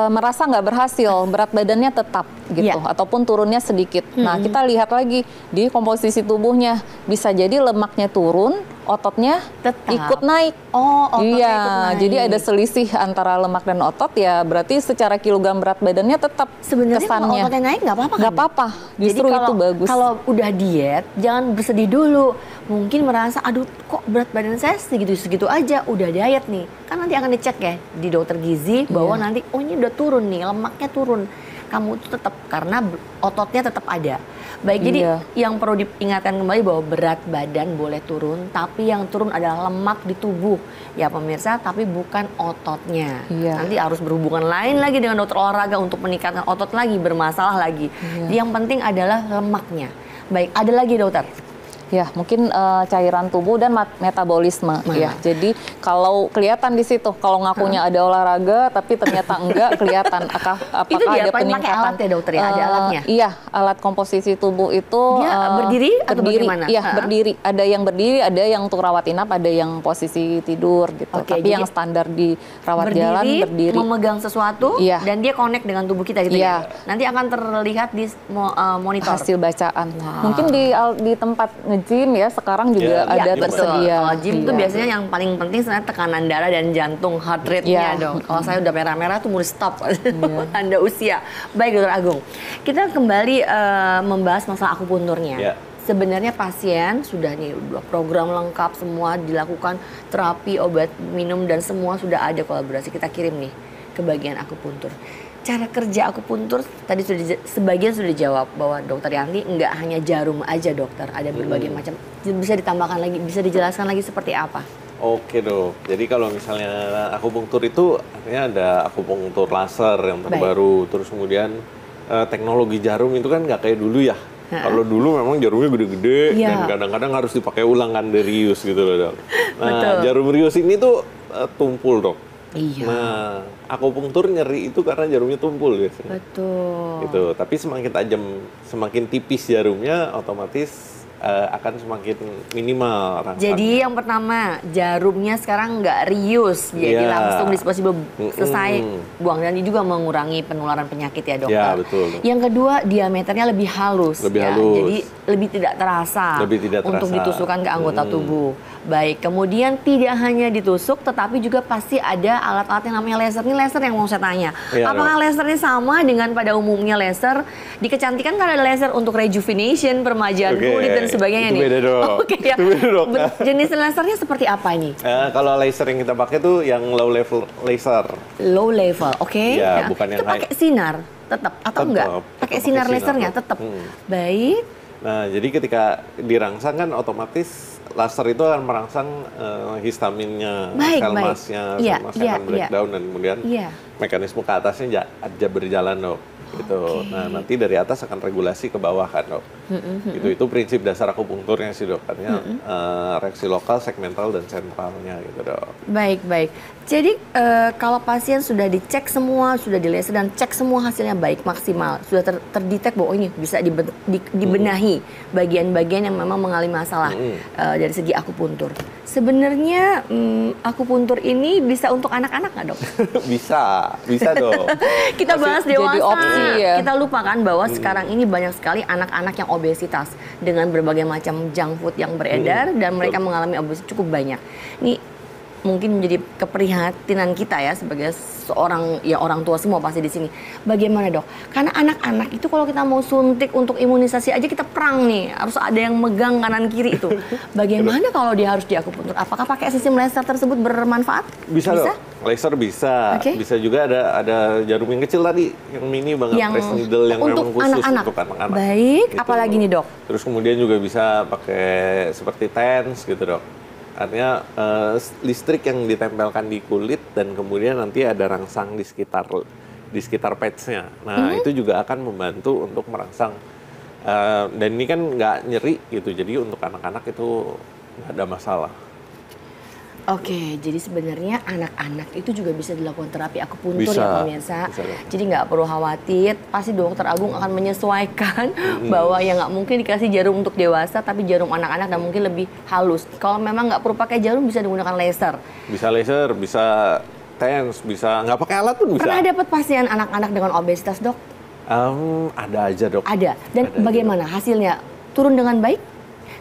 merasa nggak berhasil, berat badannya tetap gitu, ataupun turunnya sedikit. Nah, kita lihat lagi di komposisi tubuhnya, bisa jadi lemaknya turun, ototnya tetap ikut naik. Ototnya ikut naik. Jadi ada selisih antara lemak dan otot ya, berarti secara kilogram berat badannya tetap sebenarnya kesannya. Kalau ototnya naik nggak apa-apa kan? Nggak apa-apa, justru jadi itu bagus. Kalau udah diet, jangan bersedih dulu. Mungkin merasa, aduh kok berat badan saya segitu-segitu aja, udah diet nih. Kan nanti akan dicek ya di dokter gizi bahwa nanti, oh ini udah turun nih, lemaknya turun. Kamu tuh tetap, karena ototnya tetap ada. Baik, jadi yang perlu diingatkan kembali bahwa berat badan boleh turun, tapi yang turun adalah lemak di tubuh. Ya pemirsa, tapi bukan ototnya. Nanti harus berhubungan lain lagi dengan dokter olahraga untuk meningkatkan otot lagi, bermasalah lagi. Yang penting adalah lemaknya. Baik, ada lagi dokter? Ya, mungkin cairan tubuh dan metabolisme ya. Jadi kalau kelihatan di situ, kalau ngakunya ada olahraga tapi ternyata enggak kelihatan. Apakah itu ada peningkatan? Pakai alat ya dokter ya, ada alatnya? Iya, alat komposisi tubuh itu dia berdiri atau bagaimana? Iya, berdiri. Ada yang berdiri, ada yang untuk rawat inap, ada yang posisi tidur gitu. Tapi yang standar di rawat jalan berdiri. Memegang sesuatu dan dia connect dengan tubuh kita gitu ya. Nanti akan terlihat di monitor. Hasil bacaan. Mungkin di tempat nge-gym ya sekarang juga ada tersedia. Kalau gym tuh biasanya yang paling penting sebenarnya tekanan darah dan jantung, heart rate-nya dong. Kalau saya udah merah-merah tuh mulai stop, tanda usia. Baik Dokter Agung, kita kembali membahas masalah akupunturnya. Sebenarnya pasien sudah nih program lengkap semua dilakukan, terapi, obat minum dan semua sudah ada kolaborasi, kita kirim nih ke bagian akupuntur. Cara kerja akupuntur tadi sudah sebagian sudah dijawab bahwa Dokter Yanti nggak hanya jarum aja dokter, ada berbagai macam. Bisa ditambahkan lagi, bisa dijelaskan lagi seperti apa? Oke dok, jadi kalau misalnya akupunktur itu artinya ada akupunktur laser yang terbaru, terus kemudian teknologi jarum itu kan nggak kayak dulu ya. Kalau dulu memang jarumnya gede-gede dan kadang-kadang harus dipakai ulang kan dari rius gitu loh dok. Nah jarum rius ini tuh tumpul dok. Nah akupunktur nyeri itu karena jarumnya tumpul biasanya. Gitu. Tapi semakin tajam, semakin tipis jarumnya otomatis akan semakin minimal rangsangan. Jadi yang pertama jarumnya sekarang nggak rius, jadi langsung disposable selesai buang, dan ini juga mengurangi penularan penyakit ya dokter. Ya, betul. Yang kedua diameternya lebih halus, jadi lebih tidak terasa untuk ditusukkan ke anggota tubuh. Baik, kemudian tidak hanya ditusuk, tetapi juga pasti ada alat-alat yang namanya laser. Ini laser yang mau saya tanya. Apakah lasernya sama dengan pada umumnya laser? Di kecantikan kan ada laser untuk rejuvenation, peremajaan kulit dan sebagainya nih. Beda dok. Jenis lasernya seperti apa ini? Kalau laser yang kita pakai tuh yang low level laser. Low level, Ya, bukan yang high. Itu pakai sinar tetap atau enggak? Pakai sinar lasernya tetap. Baik. Nah, jadi ketika dirangsang kan otomatis laser itu akan merangsang histaminnya, sel masnya, sel masnya akan breakdown dan kemudian mekanisme ke atasnya aja berjalan dok. Gitu. Nah nanti dari atas akan regulasi ke bawah kan dok. Itu prinsip dasar akupunkturnya sih dok. Artinya reaksi lokal, segmental dan sentralnya gitu dok. Baik. Jadi kalau pasien sudah dicek semua, sudah di laser dan cek semua hasilnya baik, maksimal, sudah terdetek bahwa ini bisa dibenahi bagian-bagian yang memang mengalami masalah dari segi akupuntur. Sebenarnya akupuntur ini bisa untuk anak-anak nggak dok? bisa dok. Kita bahas dewasa. Jadi opsi ya. Kita lupakan bahwa sekarang ini banyak sekali anak-anak yang obesitas dengan berbagai macam junk food yang beredar dan mereka mengalami obesitas cukup banyak. Ini mungkin menjadi keprihatinan kita ya sebagai seorang orang tua semua pasti di sini. Bagaimana dok? Karena anak-anak itu kalau kita mau suntik untuk imunisasi aja kita perang nih, harus ada yang megang kanan kiri itu. Bagaimana kalau dia harus diakupuntur? Apakah pakai sistem laser tersebut bermanfaat? Bisa? Dok. Laser bisa. Bisa juga ada jarum yang kecil tadi, yang mini banget, press needle yang memang khusus untuk anak-anak. Baik, gitu. Apalagi nih dok? Terus kemudian juga bisa pakai seperti TENS gitu dok. Artinya listrik yang ditempelkan di kulit dan kemudian nanti ada rangsang di sekitar patch-nya. Nah itu juga akan membantu untuk merangsang. Dan ini kan nggak nyeri gitu, jadi untuk anak-anak itu nggak ada masalah. Oke, jadi sebenarnya anak-anak itu juga bisa dilakukan terapi akupuntur ya pemirsa. Jadi nggak perlu khawatir, pasti Dokter Agung akan menyesuaikan bahwa ya nggak mungkin dikasih jarum untuk dewasa, tapi jarum anak-anak dan mungkin lebih halus. Kalau memang nggak perlu pakai jarum, bisa digunakan laser. Bisa laser, bisa TENS, bisa nggak pakai alat pun bisa. Pernah dapat pasien anak-anak dengan obesitas dok? Ada aja dok. Ada. Dan bagaimana hasilnya? Turun dengan baik?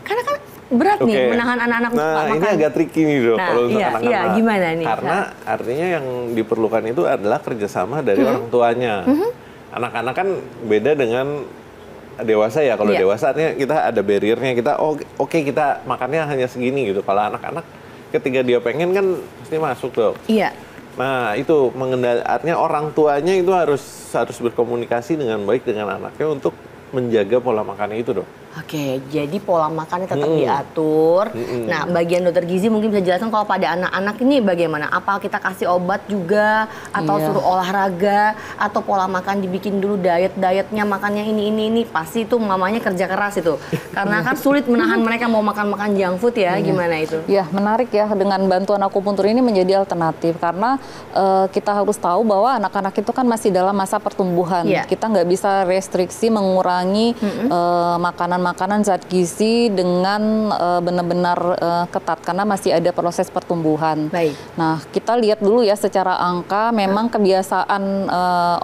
Karena kan berat nih menahan anak-anak untuk makan. Nah ini agak tricky nih dok kalau untuk anak-anak. Iya, gimana nih? Karena artinya yang diperlukan itu adalah kerjasama dari orang tuanya. Anak-anak kan beda dengan dewasa ya. Kalau dewasa artinya kita ada barriernya, kita kita makannya hanya segini gitu. Kalau anak-anak ketika dia pengen kan pasti masuk dok. Iya. Nah itu artinya orang tuanya itu harus berkomunikasi dengan baik dengan anaknya untuk menjaga pola makannya itu dok. Oke, jadi pola makannya tetap diatur. Nah, bagian dokter gizi mungkin bisa jelaskan kalau pada anak-anak ini bagaimana? Apa kita kasih obat juga, atau suruh olahraga, atau pola makan dibikin dulu dietnya makannya ini. Pasti itu mamanya kerja keras itu. Karena kan sulit menahan mereka mau makan junk food ya, gimana itu? Ya, menarik ya, dengan bantuan akupuntur ini menjadi alternatif. Karena kita harus tahu bahwa anak-anak itu kan masih dalam masa pertumbuhan. Kita nggak bisa restriksi mengurangi makanan zat gizi dengan benar-benar ketat karena masih ada proses pertumbuhan. Nah, kita lihat dulu ya secara angka, memang kebiasaan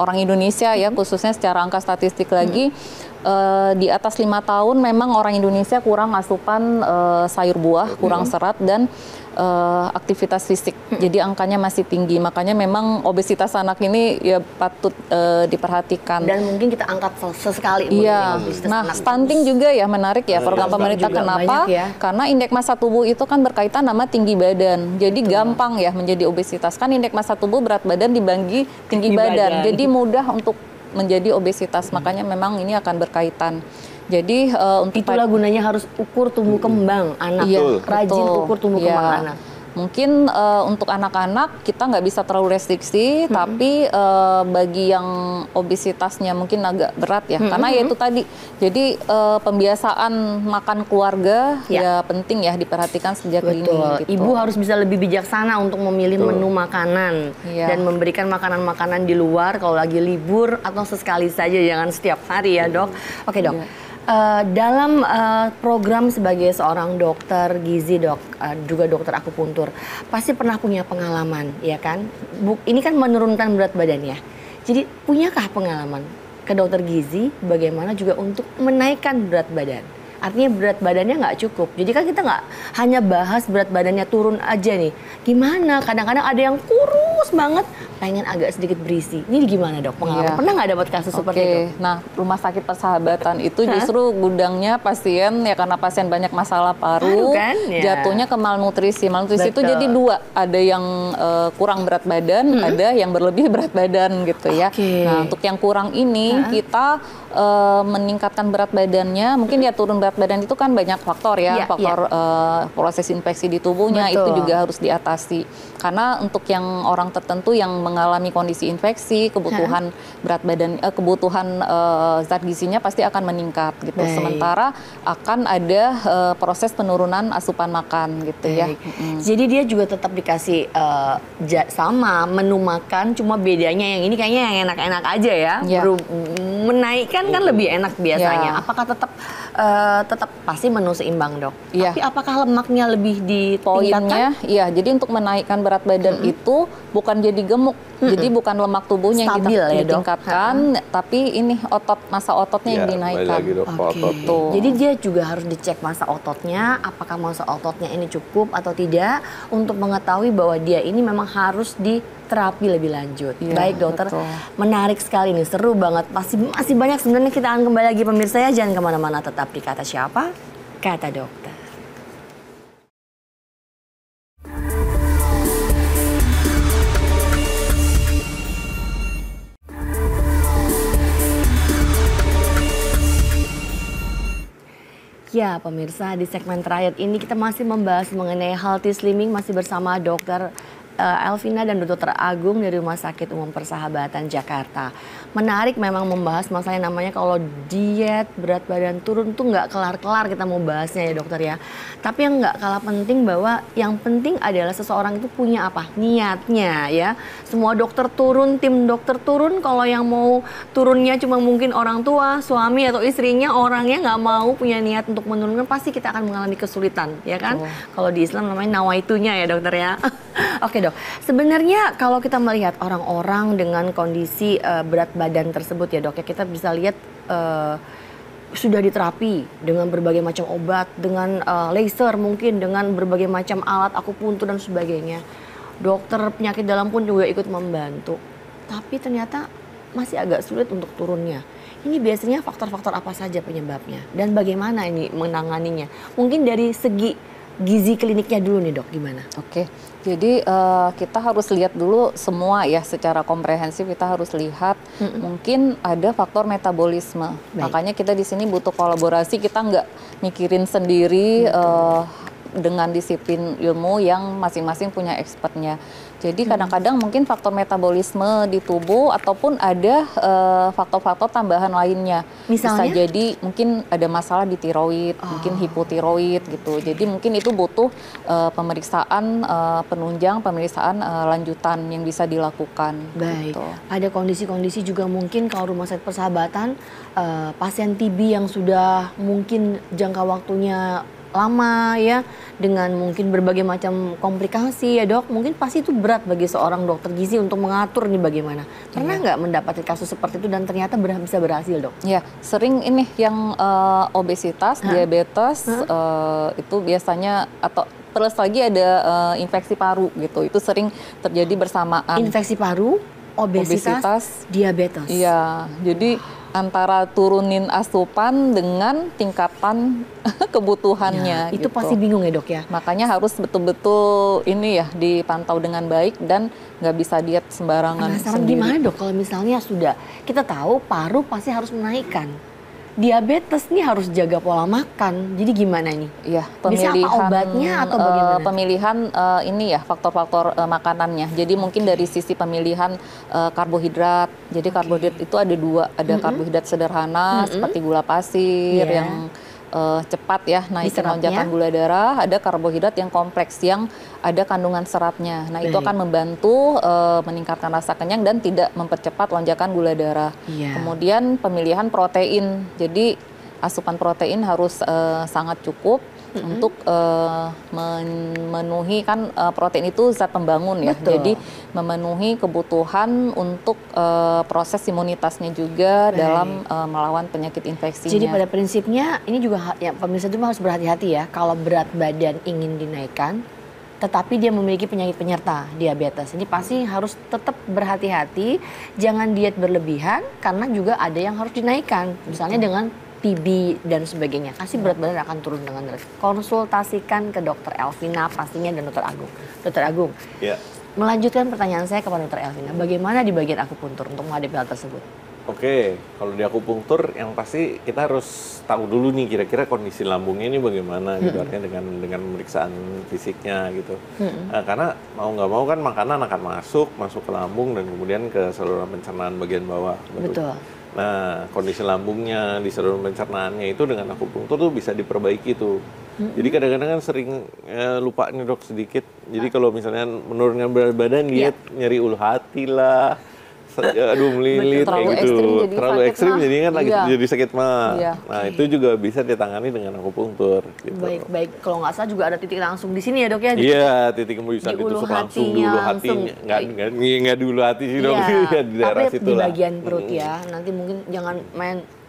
orang Indonesia ya khususnya secara angka statistik lagi di atas 5 tahun memang orang Indonesia kurang asupan sayur buah, kurang serat dan aktivitas fisik. Jadi angkanya masih tinggi. Makanya memang obesitas anak ini ya patut diperhatikan. Dan mungkin kita angkat sesekali. Iya. Nah, stunting juga ya menarik ya program pemerintah. Kenapa? Ya. Karena indeks massa tubuh itu kan berkaitan sama tinggi badan. Jadi gampang ya menjadi obesitas. Kan indeks massa tubuh berat badan dibagi tinggi badan. Jadi mudah untuk menjadi obesitas. Makanya memang ini akan berkaitan. Jadi untuk itulah gunanya harus ukur tumbuh kembang anak, rajin ukur tumbuh kembang anak. Mungkin untuk anak-anak kita nggak bisa terlalu restriksi, tapi bagi yang obesitasnya mungkin agak berat ya, karena ya itu tadi. Jadi pembiasaan makan keluarga ya penting ya diperhatikan sejak dini. Gitu. Ibu harus bisa lebih bijaksana untuk memilih menu makanan dan memberikan makanan-makanan di luar kalau lagi libur atau sesekali saja, jangan setiap hari ya dok. Oke dok. Dalam program sebagai seorang dokter gizi dok, juga dokter akupuntur, pasti pernah punya pengalaman, ya kan? Ini kan menurunkan berat badan ya. Jadi punyakah pengalaman ke dokter gizi bagaimana juga untuk menaikkan berat badan? Artinya berat badannya nggak cukup. Jadi kan kita nggak hanya bahas berat badannya turun aja nih. Gimana? Kadang-kadang ada yang kurus banget, pengen agak sedikit berisi. Ini gimana dok? Pengalaman pernah nggak dapat kasus seperti itu? Nah, Rumah Sakit Persahabatan itu justru gudangnya pasien ya karena pasien banyak masalah paru, kan? Jatuhnya ke malnutrisi. Malnutrisi itu jadi dua, ada yang kurang berat badan, ada yang berlebih berat badan gitu ya. Nah, untuk yang kurang ini kita meningkatkan berat badannya, mungkin dia turun berat badan itu kan banyak faktor ya, faktor proses infeksi di tubuhnya itu juga harus diatasi. Karena untuk yang orang tertentu yang mengalami kondisi infeksi, kebutuhan berat badan, kebutuhan zat gizinya pasti akan meningkat gitu. Sementara akan ada proses penurunan asupan makan gitu ya. Jadi dia juga tetap dikasih sama menu makan, cuma bedanya yang ini kayaknya yang enak-enak aja ya. Menaikkan kan lebih enak biasanya. Apakah tetap pasti menu seimbang dok? Tapi apakah lemaknya lebih ditingkatkan? Iya, jadi untuk menaikkan berat badan itu bukan jadi gemuk, jadi bukan lemak tubuhnya yang ditingkatkan, tapi ini massa ototnya yang dinaikkan. Jadi dia juga harus dicek massa ototnya, apakah massa ototnya ini cukup atau tidak untuk mengetahui bahwa dia ini memang harus terapi lebih lanjut. Baik dokter, menarik sekali nih, seru banget. Masih banyak sebenarnya, kita akan kembali lagi pemirsa ya, jangan kemana-mana, tetap di Kata Siapa? Kata Dokter. Ya pemirsa, di segmen terakhir ini kita masih membahas mengenai healthy slimming, masih bersama dokter Elvina dan Dr. Agung dari Rumah Sakit Umum Persahabatan Jakarta. Menarik memang membahas masalah yang namanya kalau diet berat badan turun tuh nggak kelar-kelar kita mau bahasnya ya dokter ya. Tapi yang nggak kalah penting bahwa yang penting adalah seseorang itu punya apa? Niatnya ya. Semua dokter turun, tim dokter turun, kalau yang mau turunnya cuma mungkin orang tua, suami atau istrinya, orangnya nggak mau punya niat untuk menurunkan, pasti kita akan mengalami kesulitan ya kan. Kalau di Islam namanya nawaitunya ya dokter ya. Oke dok, sebenarnya kalau kita melihat orang-orang dengan kondisi berat badan tersebut ya dok ya, kita bisa lihat sudah diterapi dengan berbagai macam obat, dengan laser mungkin, dengan berbagai macam alat akupuntur dan sebagainya. Dokter penyakit dalam pun juga ikut membantu, tapi ternyata masih agak sulit untuk turunnya. Ini biasanya faktor-faktor apa saja penyebabnya dan bagaimana ini menanganinya? Mungkin dari segi gizi kliniknya dulu nih dok, gimana? Jadi kita harus lihat dulu semua ya, secara komprehensif kita harus lihat. Mungkin ada faktor metabolisme. Makanya kita di sini butuh kolaborasi, kita nggak mikirin sendiri dengan disiplin ilmu yang masing-masing punya expertnya. Jadi kadang-kadang mungkin faktor metabolisme di tubuh ataupun ada faktor-faktor tambahan lainnya. Misalnya? Bisa jadi mungkin ada masalah di tiroid, mungkin hipotiroid gitu. Jadi mungkin itu butuh pemeriksaan penunjang, pemeriksaan lanjutan yang bisa dilakukan. Baik. Gitu. Ada kondisi-kondisi juga mungkin kalau Rumah Sakit Persahabatan pasien TB yang sudah mungkin jangka waktunya lama ya, dengan mungkin berbagai macam komplikasi ya dok, mungkin pasti itu berat bagi seorang dokter gizi untuk mengatur nih bagaimana. Pernah nggak mendapati kasus seperti itu dan ternyata bisa berhasil dok? Ya, sering ini yang obesitas, diabetes, itu biasanya atau plus lagi ada infeksi paru gitu, itu sering terjadi bersamaan. Infeksi paru, obesitas, diabetes. Iya, jadi antara turunin asupan dengan tingkatan kebutuhannya. Ya, itu gitu. pasti bingung ya dok ya. Makanya harus betul-betul ini ya dipantau dengan baik dan nggak bisa diet sembarangan. Penasaran gimana dok kalau misalnya sudah kita tahu paru pasti harus menaikkan. Diabetes nih harus jaga pola makan. Jadi gimana nih? Iya, pemilihan apa obatnya atau bagaimana? Pemilihan ini ya faktor-faktor makanannya. Jadi mungkin dari sisi pemilihan karbohidrat. Jadi karbohidrat itu ada dua, ada karbohidrat sederhana seperti gula pasir yang cepat ya naikin lonjakan gula darah, ada karbohidrat yang kompleks yang ada kandungan seratnya. Nah, itu akan membantu meningkatkan rasa kenyang dan tidak mempercepat lonjakan gula darah. Kemudian pemilihan protein. Jadi asupan protein harus sangat cukup untuk memenuhi kan protein itu zat pembangun ya. Betul. Jadi memenuhi kebutuhan untuk proses imunitasnya juga dalam melawan penyakit infeksinya. Jadi pada prinsipnya ini juga ya, pemirsa itu harus berhati-hati ya kalau berat badan ingin dinaikkan tetapi dia memiliki penyakit penyerta diabetes. Ini pasti harus tetap berhati-hati, jangan diet berlebihan karena juga ada yang harus dinaikkan. Misalnya dengan TB dan sebagainya, pasti berat badan akan turun dengan drastis. Konsultasikan ke dokter Elvina pastinya dan dokter Agung. Dokter Agung, melanjutkan pertanyaan saya kepada dokter Elvina, bagaimana di bagian akupuntur untuk menghadapi hal tersebut? Oke, kalau di akupunktur yang pasti kita harus tahu dulu nih kira-kira kondisi lambungnya ini bagaimana gitu, artinya dengan pemeriksaan fisiknya gitu. Karena mau nggak mau kan makanan akan masuk ke lambung dan kemudian ke saluran pencernaan bagian bawah. Betul. Nah, kondisi lambungnya di saluran pencernaannya itu dengan akupunktur tuh bisa diperbaiki tuh. Jadi kadang-kadang kan sering lupa nih dok sedikit. Jadi kalau misalnya menurunkan berat badan diet nyeri ulu hati lah. Aduh melilit kayak gitu, terlalu ekstrim jadi kan lagi jadi sakit mah. Nah itu juga bisa ditangani dengan akupunktur. Gitu. Baik. Kalau nggak salah juga ada titik langsung di sini ya dok ya? Iya, titik bisa ditusuk langsung di ulu hatinya. Nggak di ulu hati sih dok, di daerah situ lah. Tapi di bagian perut ya. Nanti mungkin jangan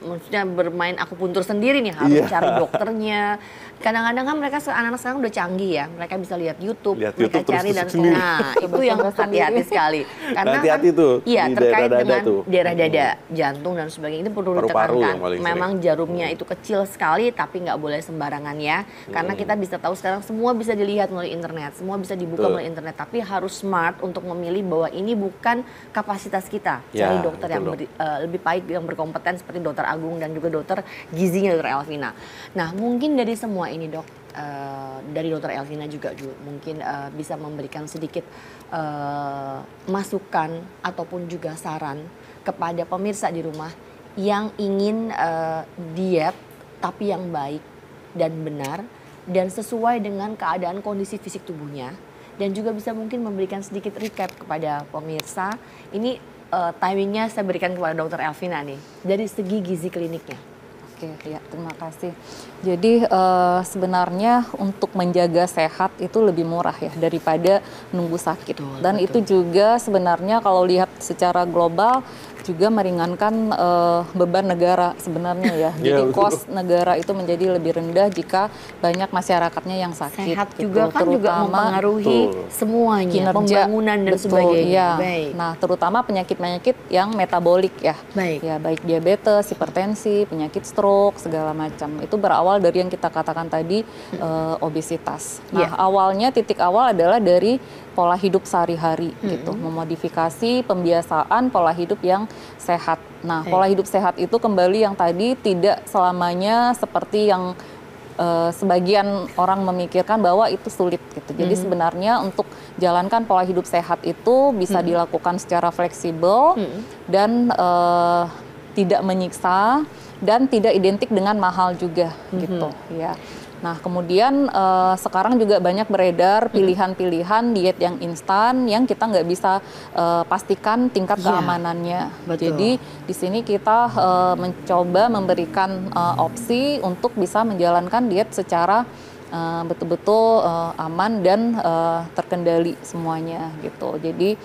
maksudnya bermain akupuntur sendiri nih, harus cari dokternya. Kadang-kadang kan mereka anak-anak sekarang udah canggih ya, mereka bisa lihat YouTube mereka cari dan nah itu yang hati-hati sekali. Karena hati-hati kan, tuh, iya terkait dengan tuh. daerah dada, jantung dan sebagainya itu perlu ditekankan. Memang jarumnya itu kecil sekali, tapi nggak boleh sembarangan ya. Karena kita bisa tahu sekarang semua bisa dilihat melalui internet, semua bisa dibuka melalui internet. Tapi harus smart untuk memilih bahwa ini bukan kapasitas kita. Cari dokter yang lebih baik, yang berkompeten seperti dokter Agung dan juga dokter gizinya dokter Elvina. Nah mungkin dari semua ini dok, dari dokter Elvina juga mungkin bisa memberikan sedikit masukan ataupun juga saran kepada pemirsa di rumah yang ingin diet tapi yang baik dan benar dan sesuai dengan keadaan kondisi fisik tubuhnya, dan juga bisa mungkin memberikan sedikit recap kepada pemirsa. Ini timingnya saya berikan kepada dokter Elvina nih dari segi gizi kliniknya. Oke, ya terima kasih. Jadi sebenarnya untuk menjaga sehat itu lebih murah ya daripada nunggu sakit. Dan itu juga sebenarnya kalau lihat secara global juga meringankan beban negara sebenarnya ya. Jadi cost negara itu menjadi lebih rendah jika banyak masyarakatnya yang sakit. Sehat juga kan juga mempengaruhi semuanya, kinerja, pembangunan dan sebagainya. Ya. Nah, terutama penyakit-penyakit yang metabolik ya. Ya, baik diabetes, hipertensi, penyakit stroke, segala macam. Itu berawal dari yang kita katakan tadi obesitas. Nah, awalnya titik awal adalah dari pola hidup sehari-hari gitu, memodifikasi pembiasaan pola hidup yang sehat. Nah, pola hidup sehat itu kembali yang tadi tidak selamanya seperti yang sebagian orang memikirkan bahwa itu sulit gitu. Jadi sebenarnya untuk jalankan pola hidup sehat itu bisa dilakukan secara fleksibel dan tidak menyiksa dan tidak identik dengan mahal juga gitu ya. Nah, kemudian sekarang juga banyak beredar pilihan-pilihan diet yang instan yang kita nggak bisa pastikan tingkat keamanannya. Jadi di sini kita mencoba memberikan opsi untuk bisa menjalankan diet secara betul-betul aman dan terkendali semuanya gitu. Jadi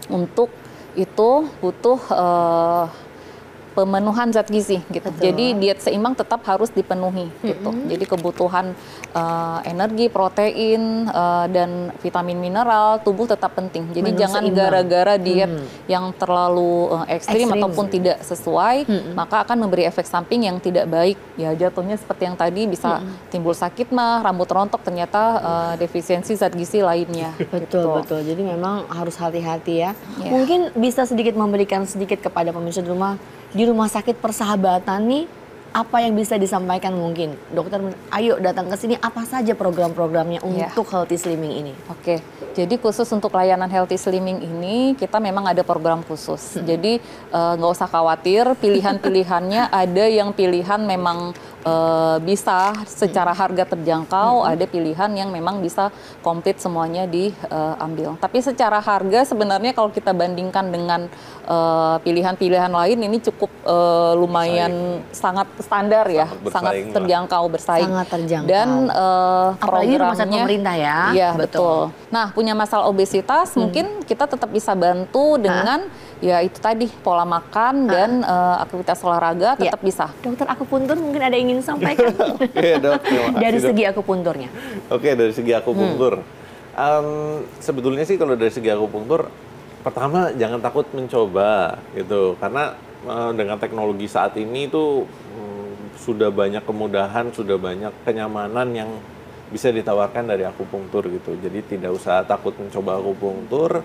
untuk itu butuh pemenuhan zat gizi gitu. Betul. Jadi diet seimbang tetap harus dipenuhi gitu. Jadi kebutuhan energi, protein dan vitamin mineral tubuh tetap penting. Jadi Menu jangan seimbang. gara-gara diet yang terlalu ekstrim ataupun tidak sesuai, maka akan memberi efek samping yang tidak baik. Ya jatuhnya seperti yang tadi bisa timbul sakit mah, rambut rontok, ternyata defisiensi zat gizi lainnya. Betul, gitu. betul. Jadi memang harus hati-hati ya. Ya. Mungkin bisa sedikit memberikan sedikit kepada pemirsa di rumah sakit Persahabatan nih, apa yang bisa disampaikan mungkin? Dokter, ayo datang ke sini, apa saja program-programnya untuk healthy slimming ini? Oke, jadi khusus untuk layanan healthy slimming ini, kita memang ada program khusus. Jadi nggak usah khawatir, pilihan-pilihannya ada yang pilihan memang bisa secara harga terjangkau, ada pilihan yang memang bisa komplit semuanya diambil. Tapi secara harga sebenarnya kalau kita bandingkan dengan pilihan-pilihan lain ini cukup lumayan sangat standar ya, sangat terjangkau, bersaing. Sangat terjangkau. Dan apalagi rumah sakit programnya pemerintah ya. Iya, betul. Nah, punya masalah obesitas mungkin kita tetap bisa bantu dengan ya itu tadi pola makan dan aktivitas olahraga tetap bisa. Dokter akupuntur mungkin ada yang ingin sampaikan? Oke, Dok. Dari segi akupunturnya. Oke, dari segi akupunktur. Sebetulnya sih kalau dari segi akupunktur, pertama jangan takut mencoba gitu. Karena dengan teknologi saat ini itu sudah banyak kemudahan, sudah banyak kenyamanan yang bisa ditawarkan dari akupunktur gitu. Jadi tidak usah takut mencoba akupunktur.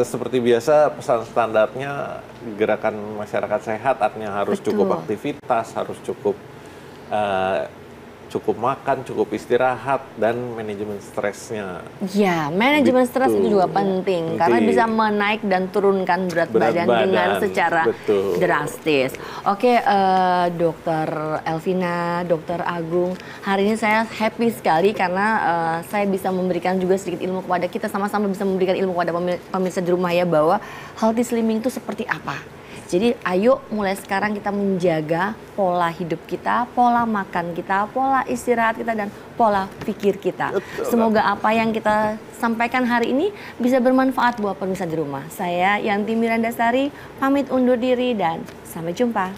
Seperti biasa pesan standarnya gerakan masyarakat sehat, artinya harus cukup aktivitas, harus cukup makan, cukup istirahat, dan manajemen stresnya. Ya, manajemen stres itu juga penting karena bisa menaik dan turunkan berat badan dengan secara drastis. Oke, Dokter Elvina, Dokter Agung, hari ini saya happy sekali karena saya bisa memberikan juga sedikit ilmu kepada kita, sama-sama bisa memberikan ilmu kepada pemirsa di rumah ya, bahwa healthy slimming itu seperti apa. Jadi ayo mulai sekarang kita menjaga pola hidup kita, pola makan kita, pola istirahat kita, dan pola pikir kita. Semoga apa yang kita sampaikan hari ini bisa bermanfaat buat pemirsa di rumah. Saya Yanti Mirandasari pamit undur diri dan sampai jumpa.